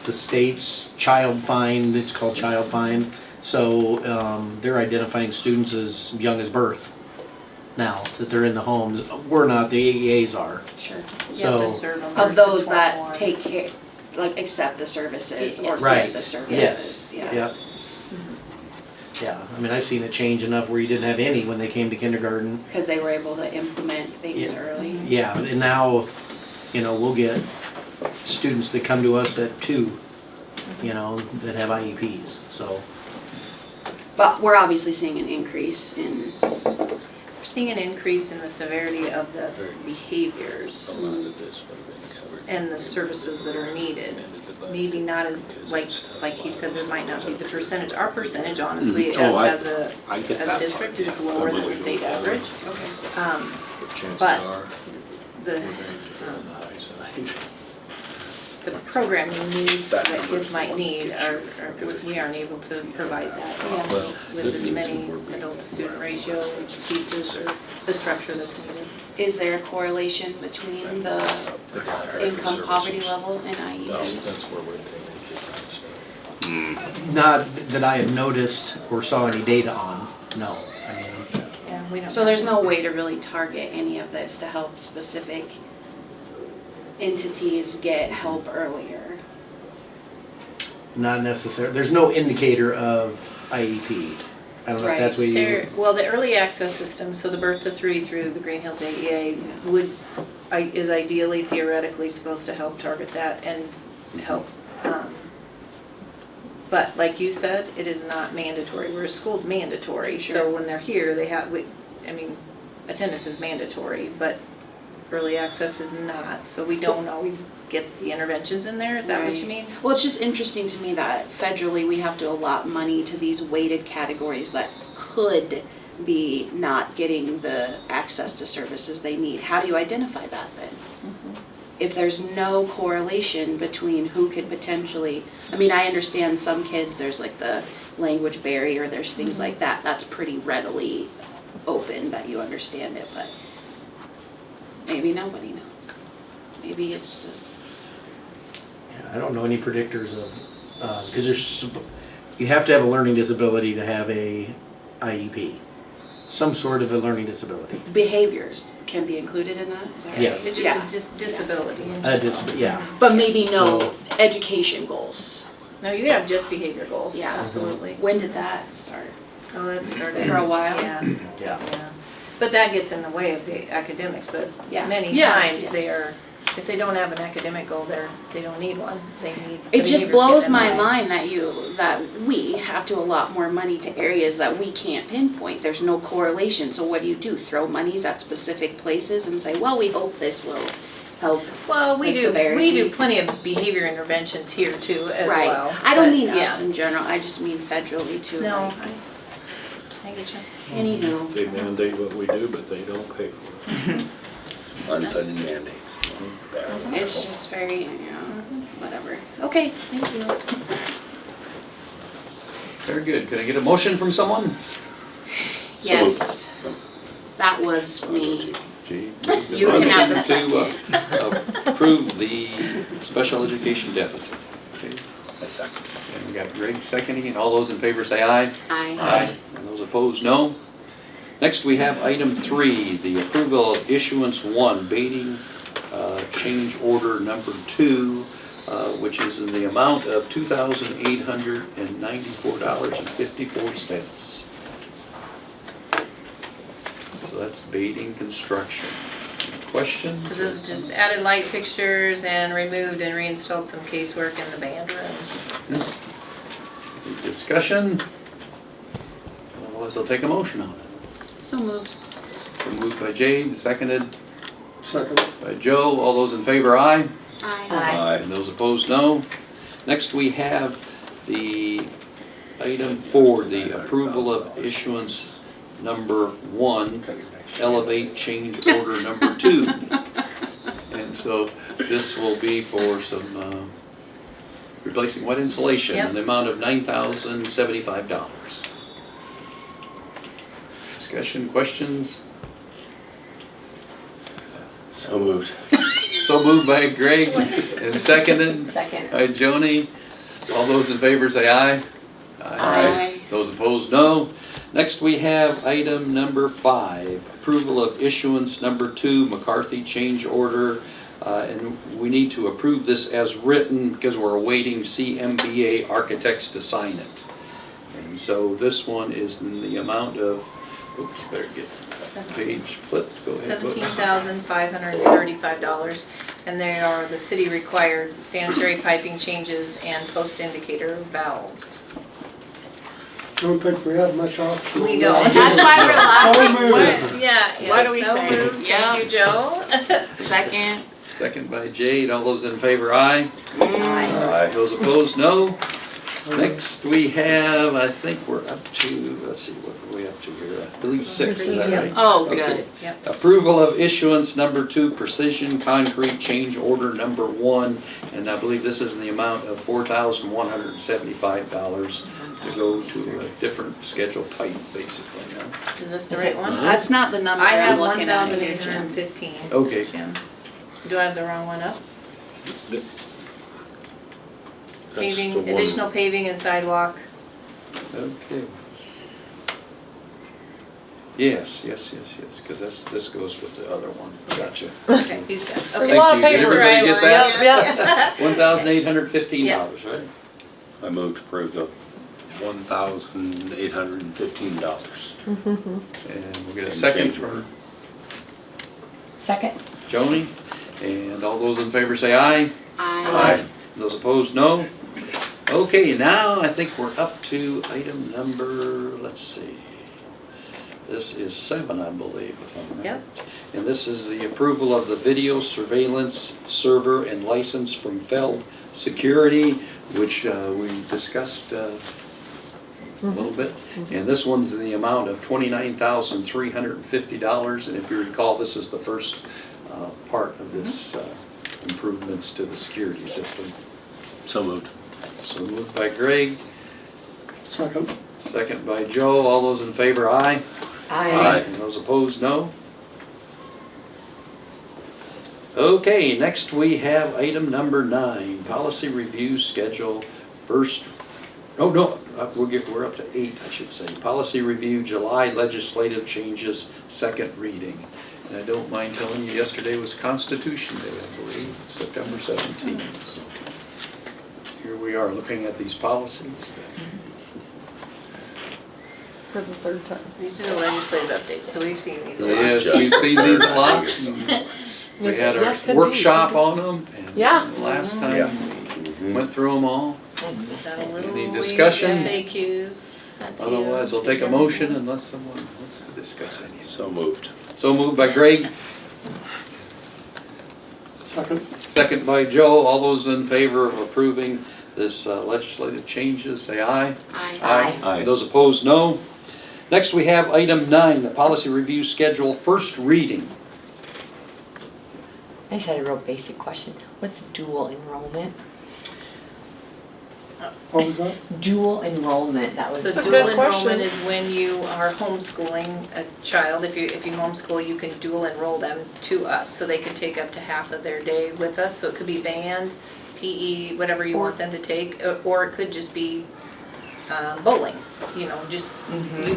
the state's child find, it's called child find. So they're identifying students as young as birth now, that they're in the homes. We're not, the AEAs are. Sure. You have to So, serve them. Of those for that 21. take care, like accept the services or Right. get the services, Yes. yeah. Yep. Yeah, I mean, I've seen it change enough where you didn't have any when they came to kindergarten. Because they were able to implement things Yeah. early. Yeah, and now, we'll get students that come to us at 2, that have IEPs, so. But we're obviously seeing an increase in, We're seeing an increase in the severity of the behaviors and the services that are needed. Maybe not as, like he said, there might not be the percentage. Our percentage, honestly, Oh, as a get that district part. is lower than the state average. okay. Chances But are, the, we're going to be on the high side. the programming needs that kids might need we aren't able to provide that Yeah. with as many adult to student ratio pieces or the structure that's needed. Is there a correlation between the income poverty level and IEPs? That's where we're taking kids. Not that I have noticed or saw any data on, no. I mean, And we don't. So there's no way to really target any of this to help specific entities get help earlier? not necessarily, there's no indicator of IEP. I don't know if Right. that's what you, Well, the early access system, so the birth to 3 through the Green Hills AEA, well, the early access system, so the birth to 3 through the Green Hills AEA is ideally theoretically supposed to help target that and help. But like you said, it is not mandatory, whereas school's mandatory. So Sure. when they're here, attendance is mandatory, but early access is not. So we don't always get the interventions in there, is that what you Right. mean? Well, it's just interesting to me that federally we have to allot money to these weighted categories that could be not getting the access to services they need. How do you identify that then? If there's no correlation between who could potentially, I understand some kids, there's like the language barrier, there's things like that, that's pretty readily open that you understand it, but maybe nobody knows. Maybe it's just, I don't know any predictors of, because you have to have a learning disability to have a IEP. Some sort of a learning disability. behaviors can be included in that, is that right? Yes. It's Yeah. just a disability. Yeah. But maybe no So- education goals. No, you could have just behavior goals, Yeah. absolutely. When did that start? Oh, that started. For a while? Yeah, Yeah. yeah. But that gets in the way of the academics, but Yeah. many Yes, times they yes. are, if they don't have an academic goal, they don't need one, they need. It the just behaviors blows get in the my way. mind that we have to allot more money to areas that we can't pinpoint. There's no correlation, so what do? Throw monies at specific places and say, well, we hope this will help. Well, we the do severity. plenty of behavior interventions here too as Right. well. I don't but mean us yeah. in general, I just mean federally too. No, like- I get you. Anywho, They mandate what we do, but they don't pay for it. Unfunded mandates. it's just very, whatever. Okay, thank you. Very good. Can I get a motion from someone? Yes, that was me. Gee, You can have the motion to approve the special education deficit. Okay. A second. And we got Greg seconding, and all those in favor say aye. Aye. And those opposed, no. Next, we have item 3, the approval of issuance 1, baiting change order number 2, which is in the amount of $2,894.54. So that's baiting construction. Any questions? So those are just added light fixtures and removed and reinstalled some casework in the band room. So, Any discussion? Otherwise, I'll take a motion on it. So moved. So moved by Jade, seconded Second. by Joe. All those in favor, aye. Aye. And those opposed, no. Next, we have the item 4, the approval of issuance number 1, elevate change order number 2. And so this will be for some replacing wet insulation in the amount of $9,075. Discussion, questions? So moved. So moved by Greg and seconded Second. by Joni. All those in favor say aye. Aye. Those opposed, no. Next, we have item number 5, approval of issuance number 2, McCarthy change order. And we need to approve this as written because we're awaiting CMBA architects to sign it. And so this one is in the amount of, oops, better get that page flipped, go ahead. Brooke. $17,535, and they are the city required sanitary piping changes and post indicator valves. Don't think we have much option. We on don't. that. That's why we're laughing. moved. What? Yeah, What do we so say? moved. Yep. Thank you, Joe. Second. Second by Jade, all those in favor, aye. Aye. Those opposed, no. Next, we have, I think we're up to, let's see, what are we up to here? I believe 6, is that right? Oh, Okay. good. Yep. Approval of issuance number 2, precision concrete change order number 1, and I believe this is in the amount of $4,175 to go to a different schedule pipe, basically, huh? Is this the right one? That's not the number I have I'm looking at here, Jim. 1,815. Okay. Jim. Do I have the wrong one up? That's Paving, the one- additional paving and sidewalk. Okay. Yes, because this goes with the other one. Gotcha. Okay, he's good. There's Okay. a lot of Thank you. papers. Everybody get that? Yep, yep. $1,815, right? I moved to approve the $1,815. And we'll get a second for Second? Joni. And all those in favor say aye. I Those opposed, no. Okay, now I think we're up to item number, let's see. This is 7, I believe, if I'm right. Yep. And this is the approval of the video surveillance server and license from Feld Security, which we discussed a little bit. And this one's in the amount of $29,350. And if you recall, this is the first part of this improvements to the security system. So moved. So moved by Greg, Second. second by Joe. All those in favor, aye. Aye. And those opposed, no. Okay, next we have item number 9, policy review schedule first, we're up to 8, I should say. Policy review, July legislative changes, second reading. And I don't mind telling you, yesterday was Constitution Day, I believe, September 17th. So here we are looking at these policies. For the third time. These are the legislative updates, so we've seen these a lot. Yes, we've seen these a lot. We Yes, had our yes, indeed. workshop on them, and Yeah. last time Yeah. we went through them all. Got a little Any wee discussion? FAQs sent to you. Otherwise, I'll take a motion unless someone wants to discuss any. So moved. So moved by Greg, Second. second by Joe. All those in favor of approving this legislative changes, say aye. Aye. Those opposed, no. Next, we have item 9, the policy review schedule, first reading. I just had a real basic question. What's dual enrollment? What was that? Dual enrollment, that was. So That's a dual good question. enrollment is when you are homeschooling a child. If you homeschool, you can dual enroll them to us, so they can take up to half of their day with us. So it could be band, PE, whatever you want them to take, or it could just be bowling. You know, just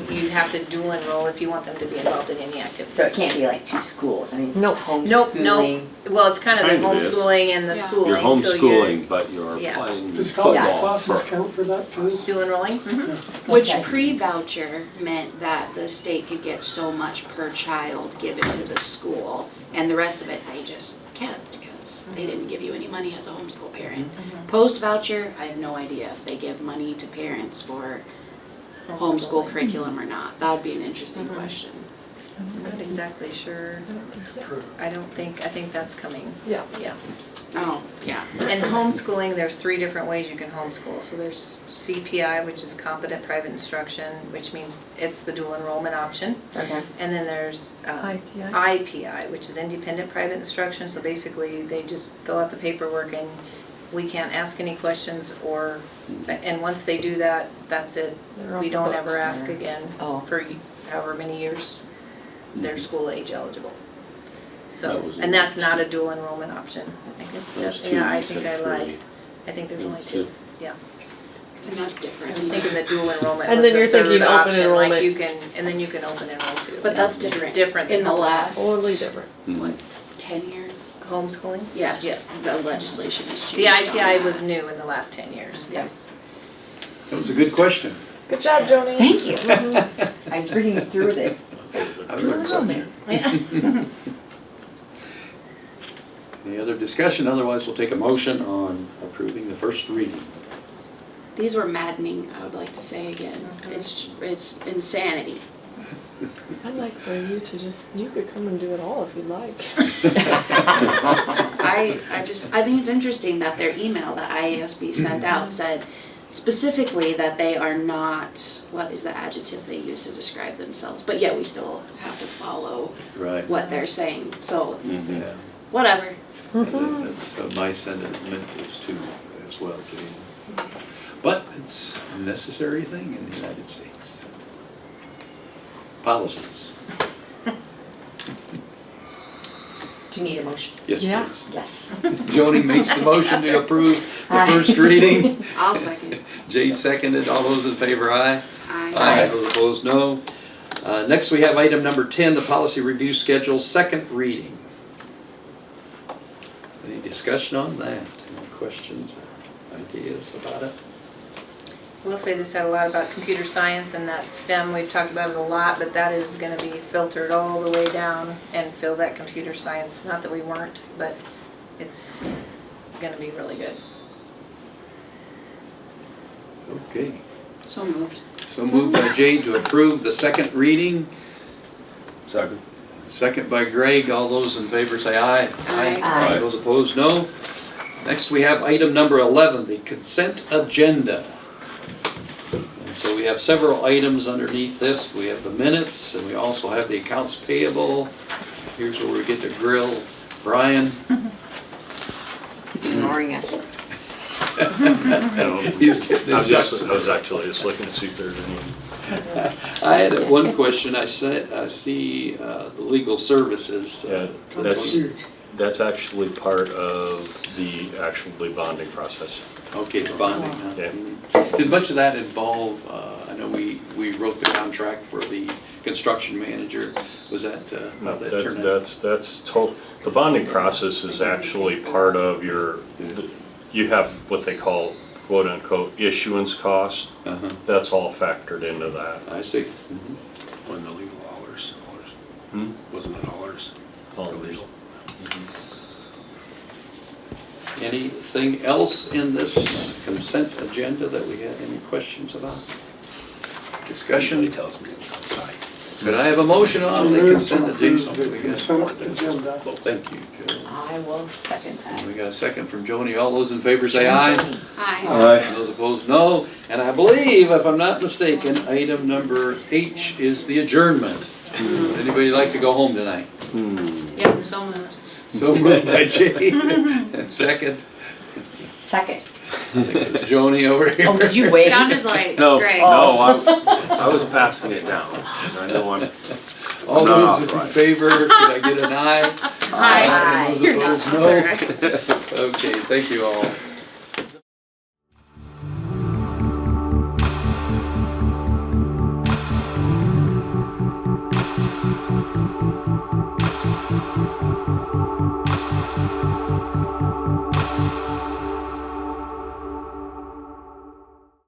you'd have to dual enroll if you want them to be involved in any activity. So it can't be like 2 schools, I mean, it's Nope. Nope, homeschooling. Well, it's kind of the Kind of is. homeschooling and the Yeah. schooling. You're So homeschooling, but you're Yeah. playing Does college football. classes for- count for that too? Dual enrolling? Yeah. Which Okay. pre-voucher meant that the state could get so much per child given to the school, and the rest of it they just kept, because they didn't give you any money as a homeschool parent. Post-voucher, I have no idea if they give money to parents for homeschool curriculum or not. That'd be an interesting question. I'm not exactly sure. I think that's coming. Yeah. Yeah. Oh, yeah. And homeschooling, there's 3 different ways you can homeschool. So there's CPI, which is competent private instruction, which means it's the dual enrollment option. Okay. And then there's IPI. IPI, which is independent private instruction. So basically, they just fill out the paperwork and we can't ask any questions and once they do that, that's it. They're off We the don't books. ever ask again Oh. for however many years they're school age eligible. So, That was and that's not a dual enrollment option. I think it's Those just, two, yeah, I you think said I lied. three. I think there's only It's 2, two. yeah. And that's I different. was thinking that dual enrollment And was then the you're thinking third open option, like enrollment. you can, and then you can open enroll too. But yeah. that's It's different. different In than the home- last, Totally different. what, 10 years? homeschooling. Yes, Yes. the legislation has changed The on IPI that. was new in the last 10 years, yes. That was a good question. Good job, Joni. Thank you. I was reading it through it. I've learned something. Any other discussion? Otherwise, we'll take a motion on approving the first reading. These were maddening, I would like to say again. It's insanity. I'd like for you to you could come and do it all if you'd like. I think it's interesting that their email that IASB sent out said specifically that they are not, what is the adjective they use to describe themselves? But yet we still have to follow Right. what they're saying, so Yeah. whatever. And that's my sentiment is too, as well, too. But it's a necessary thing in the United States. Policies. Do you need a motion? Yes, Yeah. please. Yes. Joni makes the motion to approve the first reading. I'll second. Jade seconded. All those in favor, aye. Aye. Those opposed, no. Next, we have item number 10, the policy review schedule, second reading. Any discussion on that? Any questions or ideas about it? will say this said a lot about computer science and that STEM, we've talked about it a lot, but that is gonna be filtered all the way down and fill that computer science. Not that we weren't, but it's gonna be really good. Okay, So moved. so moved by Jane to approve the second reading. Second. Second by Greg. All those in favor say aye. Aye. Aye. Those opposed, no. Next, we have item number 11, the consent agenda. And so we have several items underneath this. We have the minutes, and we also have the accounts payable. Here's where we get to grill Brian. He's ignoring us. He's getting his ducks in I was actually just looking to see if there's any. I had one question. I see the legal services. Yeah, That's huge. that's actually part of the actually bonding process. Okay, the bonding, huh? Yeah. Did much of that involve, I know we wrote the contract for the construction manager. Was that, how that turned out? The bonding process is actually part of you have what they call quote unquote issuance costs. Uh-huh, That's all factored into that. I see. Wasn't the legal hours. Wasn't it hours? All Illegal. Anything else in this consent agenda that we had any questions about? Discussion? Somebody tells me it's outside. Could I have a motion on the consent agenda? The consent agenda. Thank you, Joe. I will second that. We got a second from Joni. All those in favor say aye. Aye. Those opposed, no. And I believe, if I'm not mistaken, item number H is the adjournment. Would anybody like to go home tonight? Yep, so moved. So moved by Jane. And second, Second. I think it's Joni over here. Oh, did you wait? Sounded like No, Greg. no, I was passing it down. I know I'm. All No, those in right. favor, could I get an aye? Aye. And those You're not opposed, no. correct. Okay, thank you all.